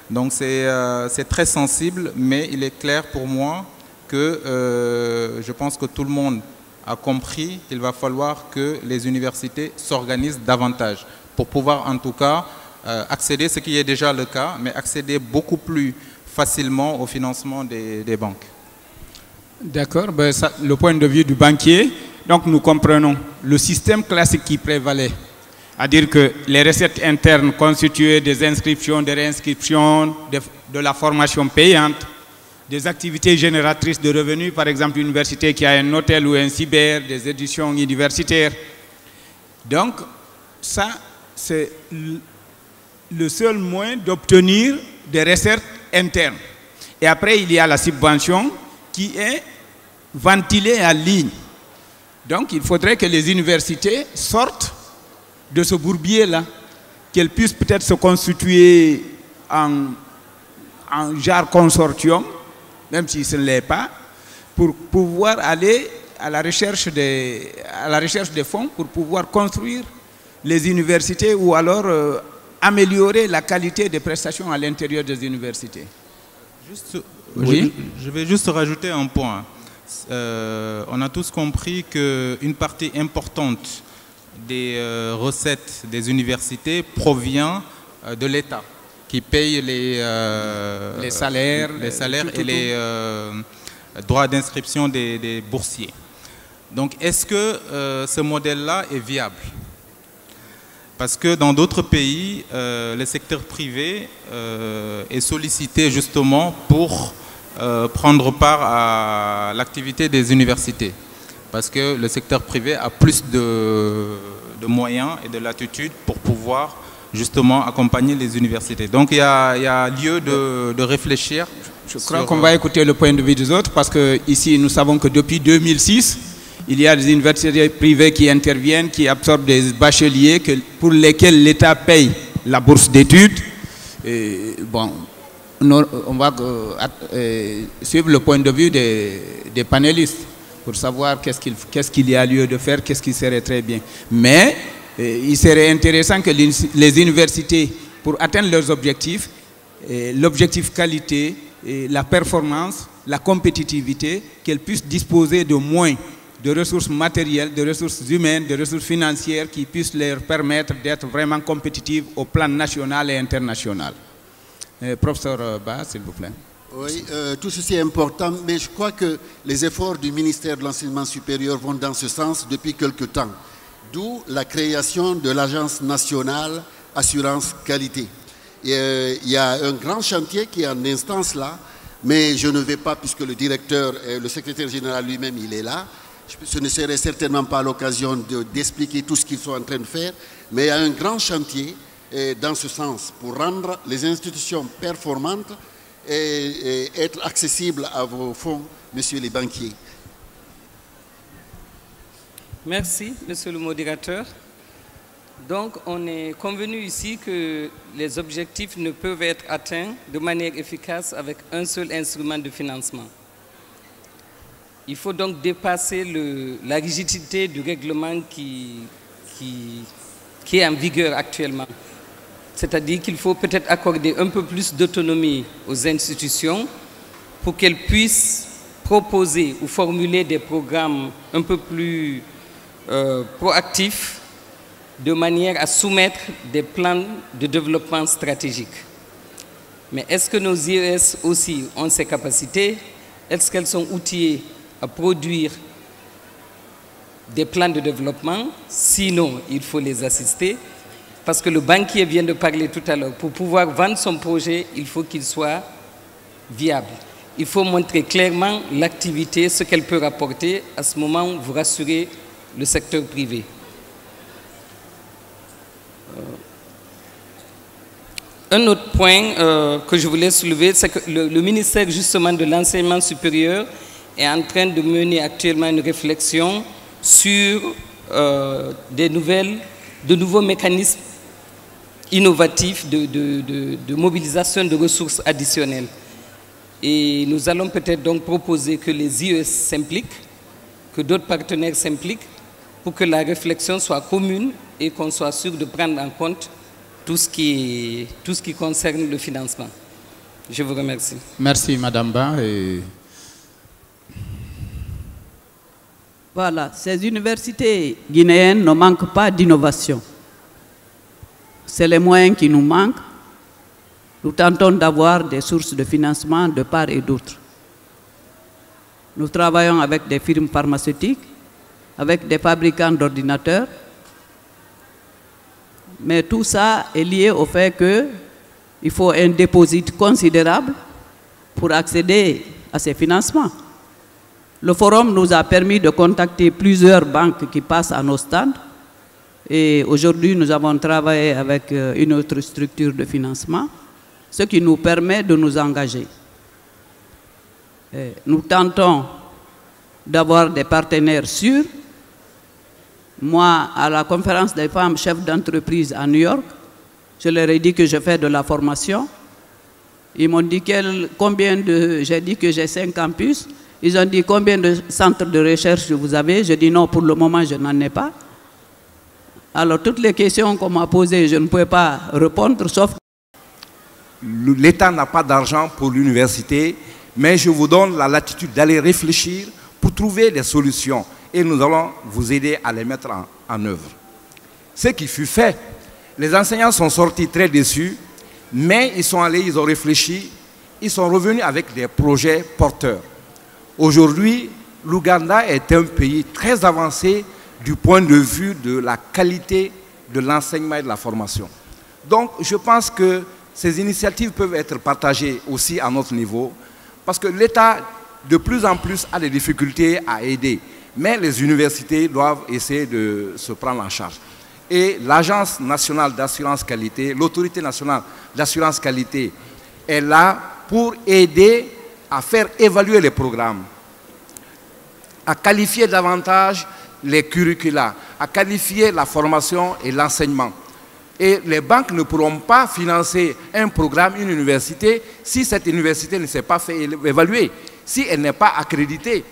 Donc c'est très sensible, mais il est clair pour moi que je pense que tout le monde a compris qu'il va falloir que les universités s'organisent davantage pour pouvoir en tout cas accéder, ce qui est déjà le cas, mais accéder beaucoup plus facilement au financement des banques. D'accord, ben le point de vue du banquier, donc nous comprenons le système classique qui prévalait, à dire que les recettes internes constituaient des inscriptions, des réinscriptions, de la formation payante, des activités génératrices de revenus, par exemple une université qui a un hôtel ou un cyber, des éditions universitaires. Donc ça, c'est le seul moyen d'obtenir des recettes internes. Et après, il y a la subvention qui est ventilée en ligne. Donc, il faudrait que les universités sortent de ce bourbier-là, qu'elles puissent peut-être se constituer en genre consortium, même si ce ne l'est pas, pour pouvoir aller à la recherche des fonds pour pouvoir construire les universités ou alors améliorer la qualité des prestations à l'intérieur des universités. Oui. Je vais juste rajouter un point. On a tous compris qu'une partie importante des recettes des universités provient de l'État, qui paye les salaires et les droits d'inscription des boursiers. Donc, est-ce que ce modèle-là est viable? Parce que dans d'autres pays, le secteur privé est sollicité justement pour prendre part à l'activité des universités. Parce que le secteur privé a plus de moyens et de latitude pour pouvoir justement accompagner les universités. Donc il y a lieu de réfléchir. Je crois qu'on va écouter le point de vue des autres parce que ici nous savons que depuis 2006, il y a des universités privées qui interviennent, qui absorbent des bacheliers pour lesquels l'État paye la bourse d'études. Bon, on va suivre le point de vue des panélistes pour savoir qu'est-ce qu'il y a lieu de faire, qu'est-ce qui serait très bien. Mais il serait intéressant que les universités, pour atteindre leurs objectifs, l'objectif qualité, la performance, la compétitivité, qu'elles puissent disposer de moins de ressources matérielles, de ressources humaines, de ressources financières qui puissent leur permettre d'être vraiment compétitives au plan national et international. Professeur Ba, s'il vous plaît. Oui, tout ceci est important, mais je crois que les efforts du ministère de l'Enseignement supérieur vont dans ce sens depuis quelque temps. D'où la création de l'Agence nationale assurance qualité. Il y a un grand chantier qui est en instance là, mais je ne vais pas, puisque le directeur, le secrétaire général lui-même, il est là. Ce ne serait certainement pas l'occasion d'expliquer tout ce qu'ils sont en train de faire, mais il y a un grand chantier dans ce sens pour rendre les institutions performantes et être accessibles à vos fonds, messieurs les banquiers. Merci, monsieur le modérateur. Donc, on est convenu ici que les objectifs ne peuvent être atteints de manière efficace avec un seul instrument de financement. Il faut donc dépasser la rigidité du règlement qui est en vigueur actuellement. C'est-à-dire qu'il faut peut-être accorder un peu plus d'autonomie aux institutions pour qu'elles puissent proposer ou formuler des programmes un peu plus proactifs de manière à soumettre des plans de développement stratégique. Mais est-ce que nos IES aussi ont ces capacités? Est-ce qu'elles sont outillées à produire des plans de développement? Sinon, il faut les assister. Parce que le banquier vient de parler tout à l'heure. Pour pouvoir vendre son projet, il faut qu'il soit viable. Il faut montrer clairement l'activité, ce qu'elle peut rapporter. À ce moment, vous rassurez le secteur privé. Un autre point que je voulais soulever, c'est que le ministère justement de l'enseignement supérieur est en train de mener actuellement une réflexion sur de nouveaux mécanismes innovatifs de mobilisation de ressources additionnelles. Et nous allons peut-être donc proposer que les IES s'impliquent, que d'autres partenaires s'impliquent, pour que la réflexion soit commune et qu'on soit sûr de prendre en compte tout ce qui concerne le financement. Je vous remercie. Merci, Madame Ba. Voilà, ces universités guinéennes ne manquent pas d'innovation. c'est les moyens qui nous manquent. Nous tentons d'avoir des sources de financement de part et d'autre. Nous travaillons avec des firmes pharmaceutiques, avec des fabricants d'ordinateurs, mais tout ça est lié au fait qu'il faut un dépôt considérable pour accéder à ces financements. Le forum nous a permis de contacter plusieurs banques qui passent à nos stands et aujourd'hui nous avons travaillé avec une autre structure de financement, ce qui nous permet de nous engager. Nous tentons d'avoir des partenaires sûrs. Moi, à la conférence des femmes chefs d'entreprise à New York, je leur ai dit que je fais de la formation. Ils m'ont dit j'ai dit que j'ai 5 campus. Ils ont dit combien de centres de recherche vous avez. Je dis non, pour le moment, je n'en ai pas. Alors, toutes les questions qu'on m'a posées, je ne pouvais pas répondre, sauf... L'État n'a pas d'argent pour l'université, mais je vous donne la latitude d'aller réfléchir pour trouver des solutions. Et nous allons vous aider à les mettre en œuvre. Ce qui fut fait, les enseignants sont sortis très déçus, mais ils sont allés, ils ont réfléchi, ils sont revenus avec des projets porteurs. Aujourd'hui, l'Ouganda est un pays très avancé du point de vue de la qualité de l'enseignement et de la formation. Donc, je pense que ces initiatives peuvent être partagées aussi à notre niveau, parce que l'État, de plus en plus, a des difficultés à aider. Mais les universités doivent essayer de se prendre en charge. Et l'Agence nationale d'assurance qualité, l'autorité nationale d'assurance qualité est là pour aider à faire évaluer les programmes, à qualifier davantage les curricula, à qualifier la formation et l'enseignement. Et les banques ne pourront pas financer un programme, une université, si cette université ne s'est pas fait évaluer, si elle n'est pas accréditée.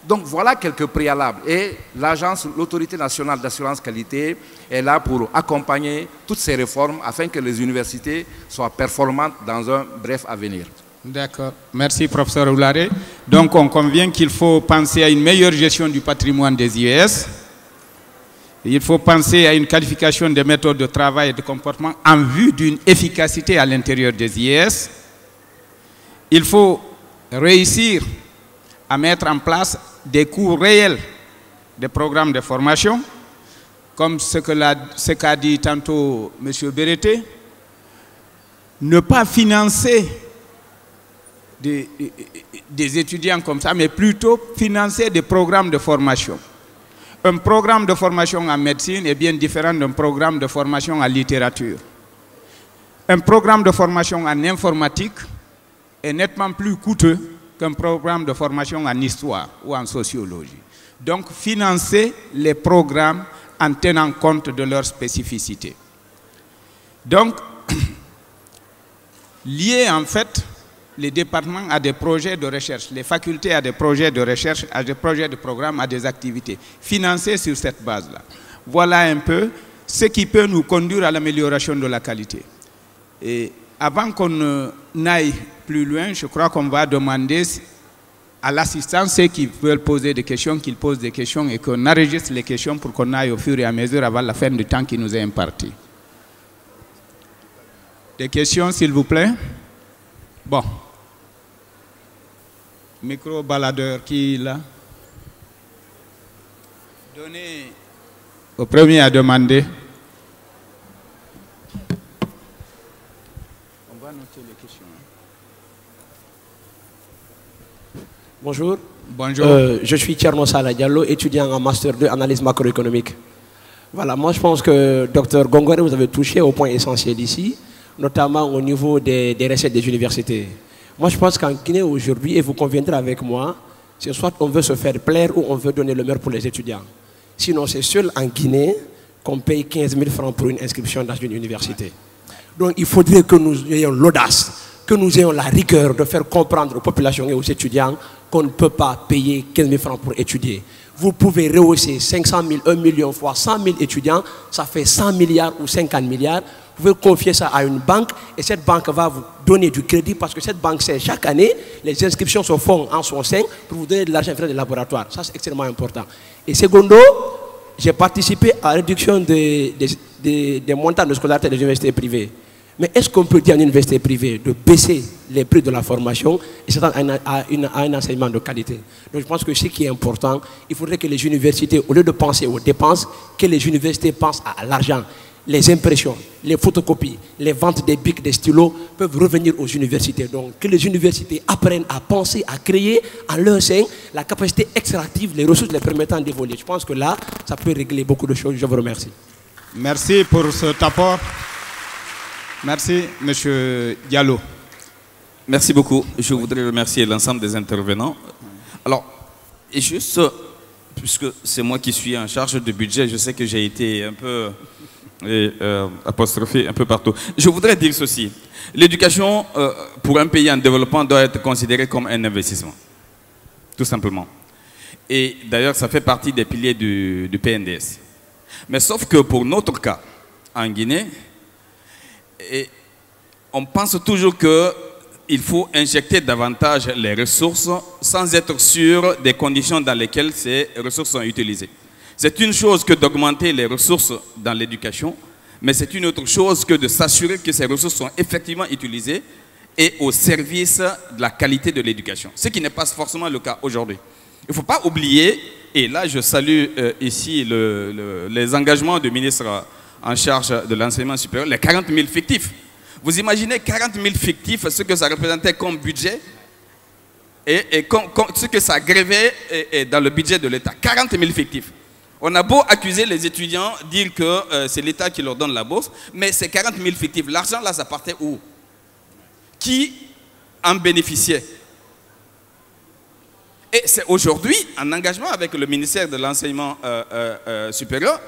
Donc voilà quelques préalables. Et l'agence, l'autorité nationale d'assurance qualité est là pour accompagner toutes ces réformes afin que les universités soient performantes dans un bref avenir. D'accord. Merci, professeur Oulare. Donc on convient qu'il faut penser à une meilleure gestion du patrimoine des IES. Il faut penser à une qualification des méthodes de travail et de comportement en vue d'une efficacité à l'intérieur des IES. Il faut réussir à mettre en place des cours réels des programmes de formation, comme ce qu'a dit tantôt M. Béreté, ne pas financer des étudiants comme ça, mais plutôt financer des programmes de formation. Un programme de formation en médecine est bien différent d'un programme de formation en littérature. Un programme de formation en informatique est nettement plus coûteux qu'un programme de formation en histoire ou en sociologie. Donc, financer les programmes en tenant compte de leurs spécificités. Donc, lier en fait les départements à des projets de recherche, les facultés à des projets de recherche, à des projets de programme, à des activités, financées sur cette base-là. Voilà un peu ce qui peut nous conduire à l'amélioration de la qualité. Et avant qu'on n'aille plus loin, je crois qu'on va demander à l'assistant ceux qui veulent poser des questions, qu'ils posent des questions et qu'on enregistre les questions pour qu'on aille au fur et à mesure avant la fin du temps qui nous est imparti. Des questions, s'il vous plaît? Bon. Micro-baladeur, qui est là? Donnez au premier à demander. On va noter les questions. Bonjour. Bonjour. Je suis Thierno Sala Diallo, étudiant en Master 2 Analyse macroéconomique. Voilà, moi je pense que Dr Gongore, vous avez touché au point essentiel ici, notamment au niveau des recettes des universités. Moi je pense qu'en Guinée aujourd'hui, et vous conviendrez avec moi, c'est soit on veut se faire plaire ou on veut donner le meilleur pour les étudiants. Sinon c'est seul en Guinée qu'on paye 15 000 francs pour une inscription dans une université. Donc il faudrait que nous ayons l'audace, que nous ayons la rigueur de faire comprendre aux populations et aux étudiants qu'on ne peut pas payer 15 000 francs pour étudier. Vous pouvez rehausser 500 000, 1 million fois 100 000 étudiants, ça fait 100 milliards ou 50 milliards. Vous pouvez confier ça à une banque et cette banque va vous donner du crédit parce que cette banque sait chaque année, les inscriptions se font en son sein pour vous donner de l'argent vers des laboratoires. Ça, c'est extrêmement important. Et secondo, j'ai participé à la réduction des des montants de scolarité des universités privées. Mais est-ce qu'on peut dire à une université privée de baisser les prix de la formation et s'attendre à un enseignement de qualité? Donc je pense que ce qui est important, il faudrait que les universités, au lieu de penser aux dépenses, que les universités pensent à l'argent. Les impressions, les photocopies, les ventes des bics, des stylos peuvent revenir aux universités. Donc que les universités apprennent à penser, à créer en leur sein la capacité extractive, les ressources les permettant d'évoluer. Je pense que là, ça peut régler beaucoup de choses. Je vous remercie. Merci pour cet apport. Merci, M. Diallo. Merci beaucoup. Je voudrais remercier l'ensemble des intervenants. Alors, et juste, puisque c'est moi qui suis en charge du budget, je sais que j'ai été un peu apostrophé un peu partout. Je voudrais dire ceci. L'éducation pour un pays en développement doit être considérée comme un investissement. Tout simplement. Et d'ailleurs, ça fait partie des piliers du PNDS. Mais sauf que pour notre cas, en Guinée, on pense toujours qu'il faut injecter davantage les ressources sans être sûr des conditions dans lesquelles ces ressources sont utilisées. C'est une chose que d'augmenter les ressources dans l'éducation, mais c'est une autre chose que de s'assurer que ces ressources sont effectivement utilisées et au service de la qualité de l'éducation. Ce qui n'est pas forcément le cas aujourd'hui. Il ne faut pas oublier, et là je salue ici les engagements du ministre en charge de l'enseignement supérieur, les 40 000 fictifs. Vous imaginez 40 000 fictifs, ce que ça représentait comme budget et ce que ça grévait dans le budget de l'État. 40 000 fictifs. On a beau accuser les étudiants, dire que c'est l'État qui leur donne la bourse, mais ces 40 000 fictifs, l'argent là, ça partait où? Qui en bénéficiait? Et c'est aujourd'hui, en engagement avec le ministère de l'Enseignement supérieur,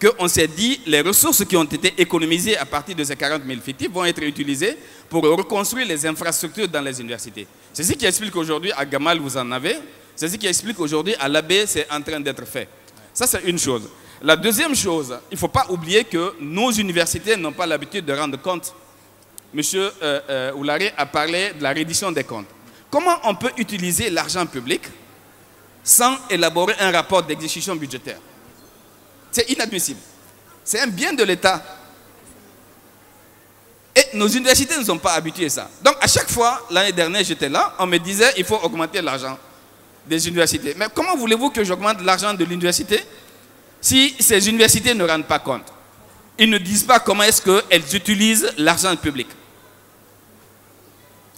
qu'on s'est dit les ressources qui ont été économisées à partir de ces 40 000 fictifs vont être utilisées pour reconstruire les infrastructures dans les universités. C'est ce qui explique qu'aujourd'hui, à Gamal, vous en avez. C'est ce qui explique qu'aujourd'hui, à l'Abbé, c'est en train d'être fait. Ça, c'est une chose. La deuxième chose, il ne faut pas oublier que nos universités n'ont pas l'habitude de rendre compte. Monsieur Oulari a parlé de la reddition des comptes. Comment on peut utiliser l'argent public sans élaborer un rapport d'exécution budgétaire? C'est inadmissible. C'est un bien de l'État. Et nos universités ne sont pas habituées à ça. Donc, à chaque fois, l'année dernière, j'étais là, on me disait qu'il faut augmenter l'argent des universités. Mais comment voulez-vous que j'augmente l'argent de l'université si ces universités ne rendent pas compte? Ils ne disent pas comment est-ce qu'elles utilisent l'argent public.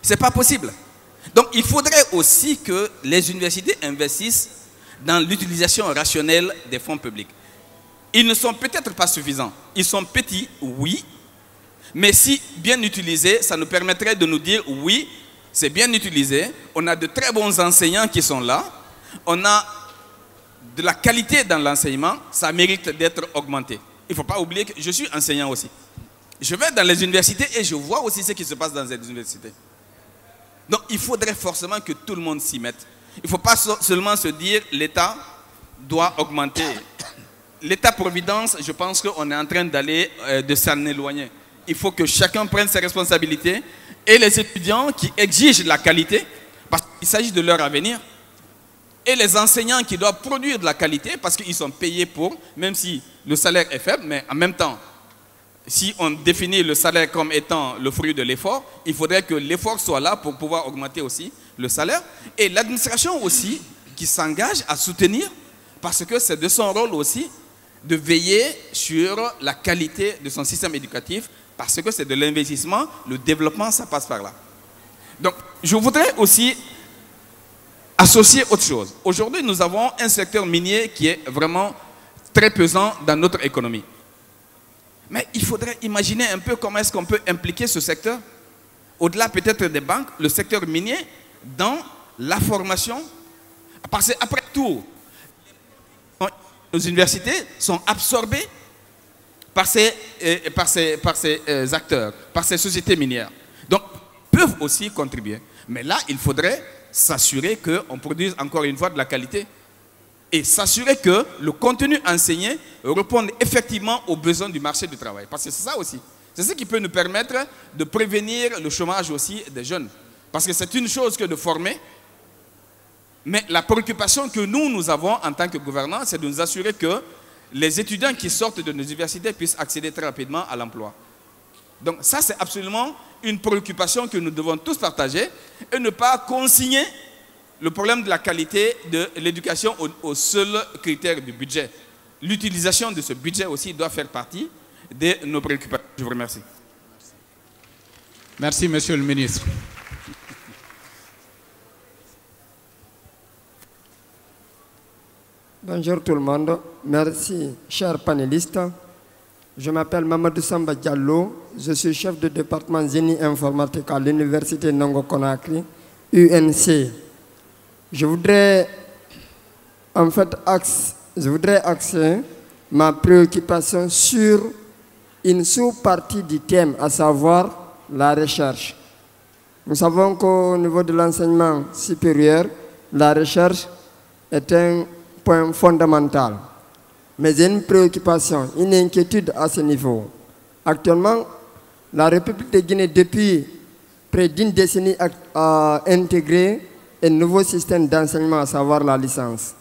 Ce n'est pas possible. Donc, il faudrait aussi que les universités investissent dans l'utilisation rationnelle des fonds publics. Ils ne sont peut-être pas suffisants. Ils sont petits, oui, mais si bien utilisés, ça nous permettrait de nous dire oui, c'est bien utilisé, on a de très bons enseignants qui sont là, on a de la qualité dans l'enseignement, ça mérite d'être augmenté. Il ne faut pas oublier que je suis enseignant aussi. Je vais dans les universités et je vois aussi ce qui se passe dans les universités. Donc il faudrait forcément que tout le monde s'y mette. Il ne faut pas seulement se dire l'État doit augmenter. L'État-providence, je pense qu'on est en train d'aller de s'en éloigner. Il faut que chacun prenne ses responsabilités et les étudiants qui exigent la qualité, parce qu'il s'agit de leur avenir, et les enseignants qui doivent produire de la qualité parce qu'ils sont payés pour, même si le salaire est faible, mais en même temps, si on définit le salaire comme étant le fruit de l'effort, il faudrait que l'effort soit là pour pouvoir augmenter aussi le salaire. Et l'administration aussi qui s'engage à soutenir, parce que c'est de son rôle aussi de veiller sur la qualité de son système éducatif, parce que c'est de l'investissement, le développement, ça passe par là. Donc, je voudrais aussi associer autre chose. Aujourd'hui, nous avons un secteur minier qui est vraiment très pesant dans notre économie. Mais il faudrait imaginer un peu comment est-ce qu'on peut impliquer ce secteur, au-delà peut-être des banques, le secteur minier, dans la formation. Parce qu'après tout, nos universités sont absorbées par ces acteurs, par ces sociétés minières. Donc, peuvent aussi contribuer. Mais là, il faudrait s'assurer qu'on produise encore une fois de la qualité et s'assurer que le contenu enseigné réponde effectivement aux besoins du marché du travail. Parce que c'est ça aussi. C'est ce qui peut nous permettre de prévenir le chômage aussi des jeunes. Parce que c'est une chose que de former, mais la préoccupation que nous avons en tant que gouvernants, c'est de nous assurer que les étudiants qui sortent de nos universités puissent accéder très rapidement à l'emploi. Donc ça, c'est absolument une préoccupation que nous devons tous partager et ne pas consigner le problème de la qualité de l'éducation au seul critère du budget. L'utilisation de ce budget aussi doit faire partie de nos préoccupations. Je vous remercie. Merci, Monsieur le ministre. Bonjour tout le monde. Merci, chers panélistes. Je m'appelle Mamadou Samba Diallo. Je suis chef de département génie informatique à l'Université Nango Conakry, UNC. Je voudrais axer ma préoccupation sur une sous-partie du thème, à savoir la recherche. Nous savons qu'au niveau de l'enseignement supérieur, la recherche est un point fondamental. Mais il y a une préoccupation, une inquiétude à ce niveau. Actuellement, la République de Guinée, depuis près d'une décennie, a intégré un nouveau système d'enseignement, à savoir la licence.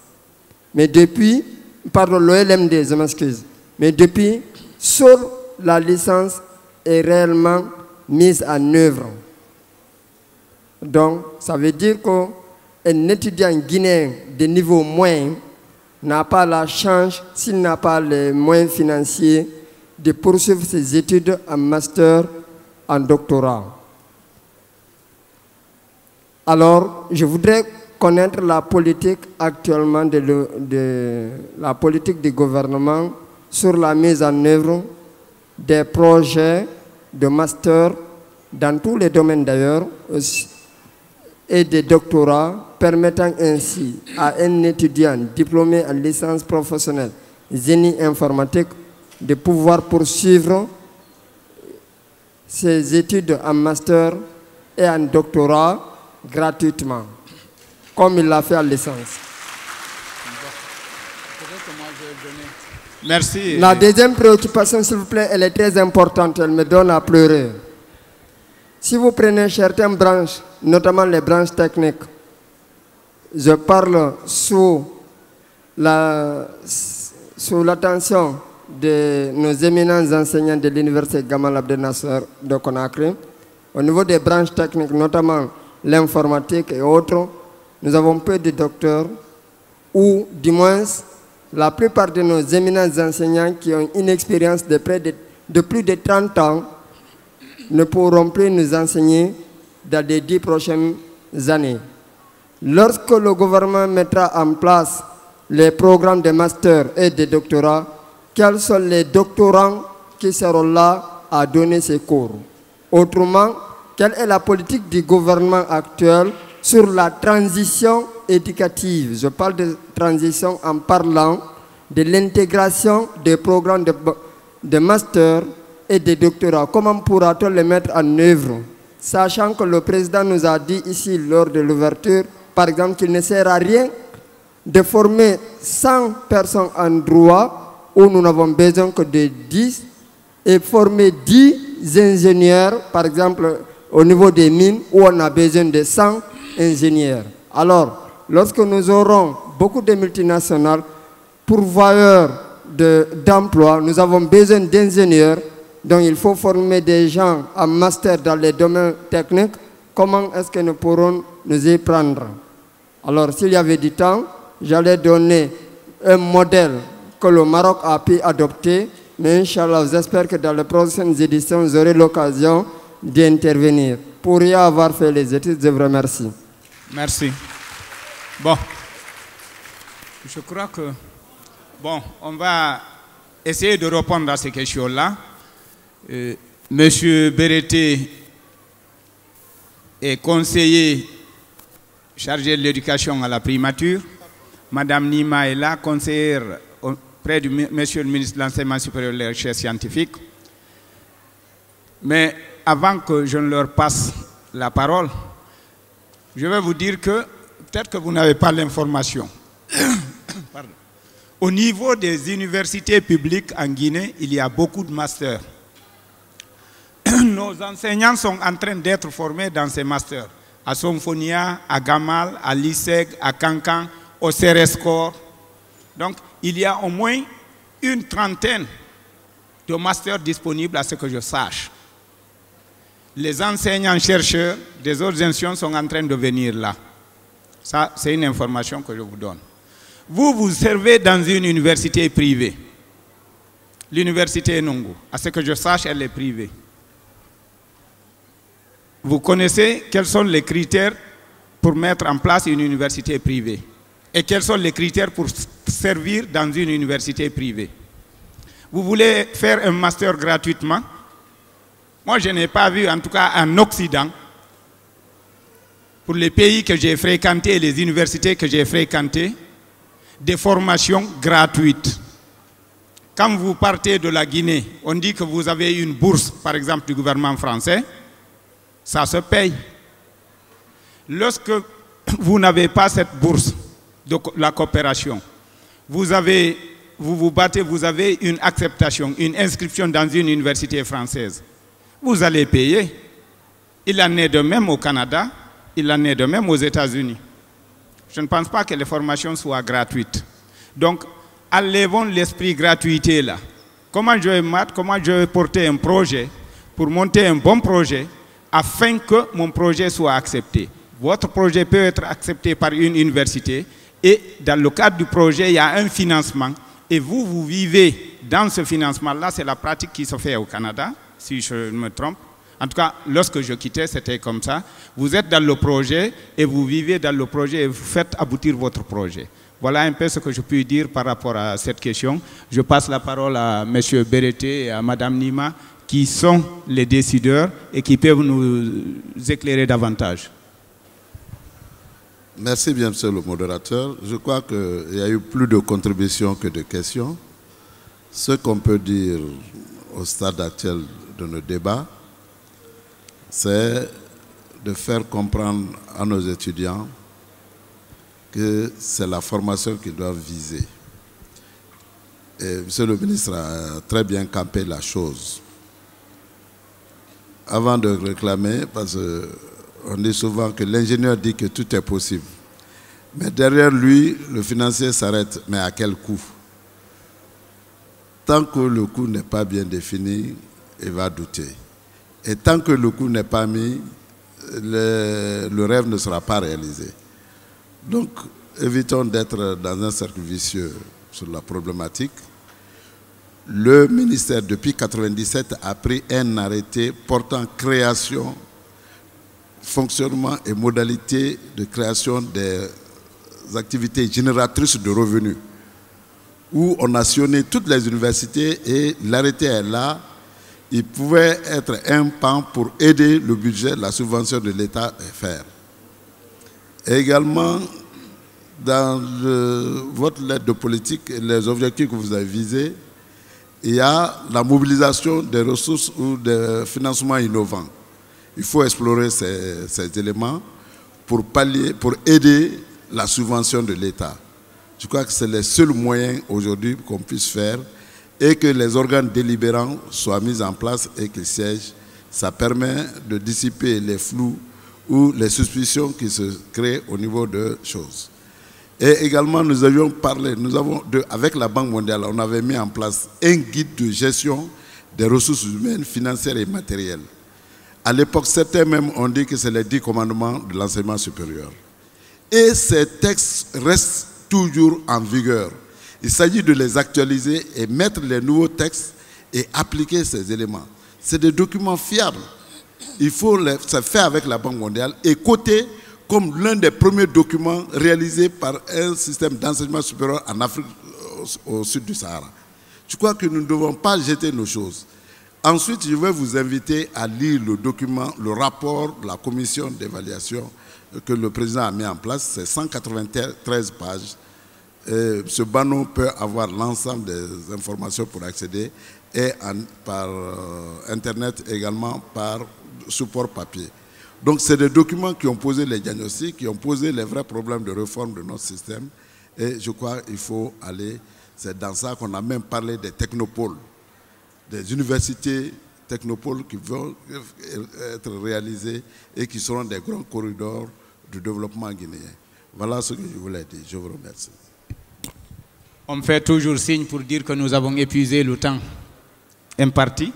Mais depuis, pardon, l'OLMD, je m'excuse. Mais depuis, seule la licence est réellement mise en œuvre. Donc, ça veut dire qu'un étudiant guinéen de niveau moyen n'a pas la chance, s'il n'a pas les moyens financiers, de poursuivre ses études en master, en doctorat. Alors, je voudrais connaître la politique actuellement la politique du gouvernement sur la mise en œuvre des projets de master dans tous les domaines d'ailleurs et des doctorats permettant ainsi à un étudiant diplômé en licence professionnelle génie informatique de pouvoir poursuivre ses études en master et en doctorat gratuitement, comme il l'a fait en licence. Merci. La deuxième préoccupation, s'il vous plaît, elle est très importante, elle me donne à pleurer. Si vous prenez certaines branches, notamment les branches techniques, je parle sous l'attention de nos éminents enseignants de l'Université Gamal Abdel Nasser de Conakry. Au niveau des branches techniques, notamment l'informatique et autres, nous avons peu de docteurs, ou du moins la plupart de nos éminents enseignants qui ont une expérience de plus de 30 ans ne pourront plus nous enseigner dans les 10 prochaines années. Lorsque le gouvernement mettra en place les programmes de master et de doctorat, quels sont les doctorants qui seront là à donner ces cours? Autrement, quelle est la politique du gouvernement actuel sur la transition éducative? Je parle de transition en parlant de l'intégration des programmes de master et de doctorat. Comment pourra-t-on les mettre en œuvre? Sachant que le président nous a dit ici lors de l'ouverture, par exemple, qu'il ne sert à rien de former 100 personnes en droit où nous n'avons besoin que de 10 et former 10 ingénieurs, par exemple, au niveau des mines où on a besoin de 100 ingénieurs. Alors, lorsque nous aurons beaucoup de multinationales, pourvoyeurs d'emplois, nous avons besoin d'ingénieurs, donc il faut former des gens en master dans les domaines techniques. Comment est-ce que nous pourrons nous y prendre? Alors, s'il y avait du temps, j'allais donner un modèle que le Maroc a pu adopter, mais Inch'Allah, j'espère que dans les prochaines éditions, vous aurez l'occasion d'intervenir. Pour y avoir fait les études, je vous remercie. Merci. Bon, je crois que, bon, on va essayer de répondre à ces questions-là. Monsieur Berete est conseiller chargé de l'éducation à la primature. Madame Nima est là, conseillère auprès du Monsieur le ministre de l'Enseignement supérieur et de la Recherche scientifique. Mais avant que je ne leur passe la parole, je vais vous dire que peut-être que vous n'avez pas l'information. Au niveau des universités publiques en Guinée, il y a beaucoup de masters. Nos enseignants sont en train d'être formés dans ces masters. À Somfonia, à Gamal, à l'ISEG, à Kankan, au CERESCOR. Donc, il y a au moins une trentaine de masters disponibles à ce que je sache. Les enseignants-chercheurs des autres institutions sont en train de venir là. Ça, c'est une information que je vous donne. Vous, vous servez dans une université privée. L'université Nungu, à ce que je sache, elle est privée. Vous connaissez quels sont les critères pour mettre en place une université privée et quels sont les critères pour servir dans une université privée. Vous voulez faire un master gratuitement? Moi, je n'ai pas vu, en tout cas en Occident, pour les pays que j'ai fréquentés et les universités que j'ai fréquentées, des formations gratuites. Quand vous partez de la Guinée, on dit que vous avez une bourse, par exemple, du gouvernement français, ça se paye. Lorsque vous n'avez pas cette bourse de la coopération, vous vous battez, vous avez une acceptation, une inscription dans une université française. Vous allez payer. Il en est de même au Canada, il en est de même aux États-Unis. Je ne pense pas que les formations soient gratuites. Donc, enlevons l'esprit gratuité là. Comment je vais porter un projet pour monter un bon projet afin que mon projet soit accepté. Votre projet peut être accepté par une université et dans le cadre du projet, il y a un financement et vous vivez dans ce financement-là. C'est la pratique qui se fait au Canada, si je ne me trompe. En tout cas, lorsque je quittais, c'était comme ça. Vous êtes dans le projet et vous vivez dans le projet et vous faites aboutir votre projet. Voilà un peu ce que je peux dire par rapport à cette question. Je passe la parole à M. Berete et à Mme Nima, qui sont les décideurs et qui peuvent nous éclairer davantage. Merci bien, monsieur le modérateur. Je crois qu'il y a eu plus de contributions que de questions. Ce qu'on peut dire au stade actuel de nos débats, c'est de faire comprendre à nos étudiants que c'est la formation qu'ils doivent viser. Et monsieur le ministre a très bien campé la chose. Avant de réclamer, parce qu'on dit souvent que l'ingénieur dit que tout est possible. Mais derrière lui, le financier s'arrête. Mais à quel coût? Tant que le coût n'est pas bien défini, il va douter. Et tant que le coût n'est pas mis, le rêve ne sera pas réalisé. Donc, évitons d'être dans un cercle vicieux sur la problématique. Le ministère, depuis 1997, a pris un arrêté portant création, fonctionnement et modalités de création des activités génératrices de revenus, où on a sillonné toutes les universités et l'arrêté est là. Il pouvait être un pan pour aider le budget, la subvention de l'État à faire. Et également, dans votre lettre de politique, les objectifs que vous avez visés, il y a la mobilisation des ressources ou des financements innovants. Il faut explorer ces éléments pour pallier, pour aider la subvention de l'État. Je crois que c'est le seul moyen aujourd'hui qu'on puisse faire et que les organes délibérants soient mis en place et qu'ils siègent. Ça permet de dissiper les flous ou les suspicions qui se créent au niveau de choses. Et également, nous avions parlé, avec la Banque mondiale, on avait mis en place un guide de gestion des ressources humaines, financières et matérielles. À l'époque, certains même ont dit que c'est les 10 commandements de l'enseignement supérieur. Et ces textes restent toujours en vigueur. Il s'agit de les actualiser et mettre les nouveaux textes et appliquer ces éléments. C'est des documents fiables. Il faut se faire avec la Banque mondiale et coter comme l'un des premiers documents réalisés par un système d'enseignement supérieur en Afrique au sud du Sahara. Je crois que nous ne devons pas jeter nos choses. Ensuite, je vais vous inviter à lire le document, le rapport de la commission d'évaluation que le président a mis en place. C'est 193 pages. Ce banneau peut avoir l'ensemble des informations pour accéder et par Internet également par support papier. Donc c'est des documents qui ont posé les diagnostics, qui ont posé les vrais problèmes de réforme de notre système. Et je crois qu'il faut aller, c'est dans ça qu'on a même parlé des technopoles, des universités technopoles qui vont être réalisées et qui seront des grands corridors du développement guinéen. Voilà ce que je voulais dire. Je vous remercie. On me fait toujours signe pour dire que nous avons épuisé le temps imparti.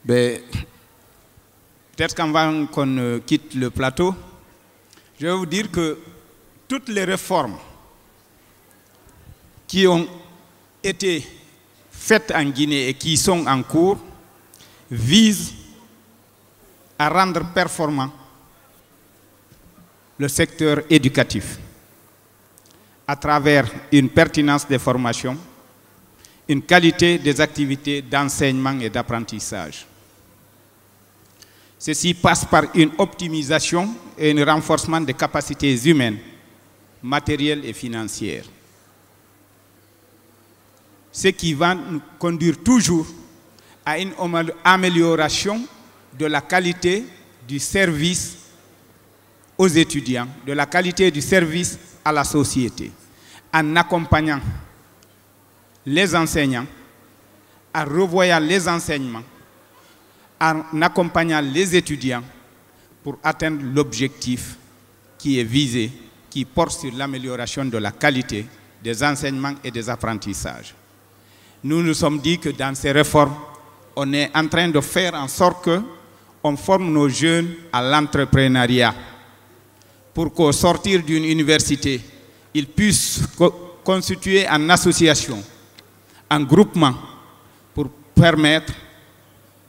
Peut-être qu'avant qu'on quitte le plateau, je vais vous dire que toutes les réformes qui ont été faites en Guinée et qui sont en cours visent à rendre performant le secteur éducatif à travers une pertinence des formations, une qualité des activités d'enseignement et d'apprentissage. Ceci passe par une optimisation et un renforcement des capacités humaines, matérielles et financières. Ce qui va nous conduire toujours à une amélioration de la qualité du service aux étudiants, de la qualité du service à la société, en accompagnant les enseignants, en revoyant les enseignements, en accompagnant les étudiants pour atteindre l'objectif qui est visé, qui porte sur l'amélioration de la qualité des enseignements et des apprentissages. Nous nous sommes dit que dans ces réformes, on est en train de faire en sorte qu'on forme nos jeunes à l'entrepreneuriat pour qu'au sortir d'une université, ils puissent constituer en association, en groupement, pour permettre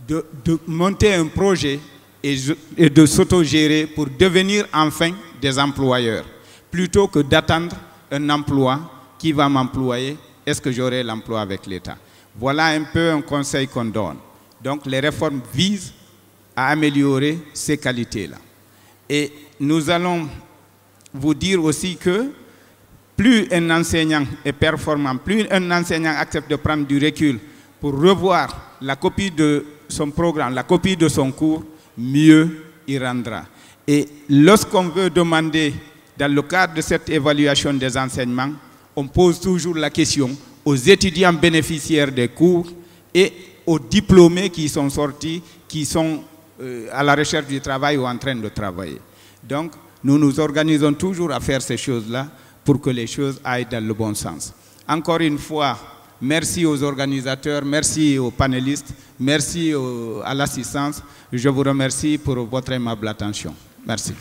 de monter un projet et de s'autogérer pour devenir enfin des employeurs, plutôt que d'attendre un emploi qui va m'employer. Est-ce que j'aurai l'emploi avec l'État? Voilà un peu un conseil qu'on donne. Donc les réformes visent à améliorer ces qualités-là. Et nous allons vous dire aussi que plus un enseignant est performant, plus un enseignant accepte de prendre du recul pour revoir la copie de son programme, la copie de son cours, mieux il rendra. Et lorsqu'on veut demander, dans le cadre de cette évaluation des enseignements, on pose toujours la question aux étudiants bénéficiaires des cours et aux diplômés qui sont sortis, qui sont à la recherche du travail ou en train de travailler. Donc, nous nous organisons toujours à faire ces choses-là pour que les choses aillent dans le bon sens. Encore une fois, merci aux organisateurs, merci aux panélistes, merci à l'assistance. Je vous remercie pour votre aimable attention. Merci.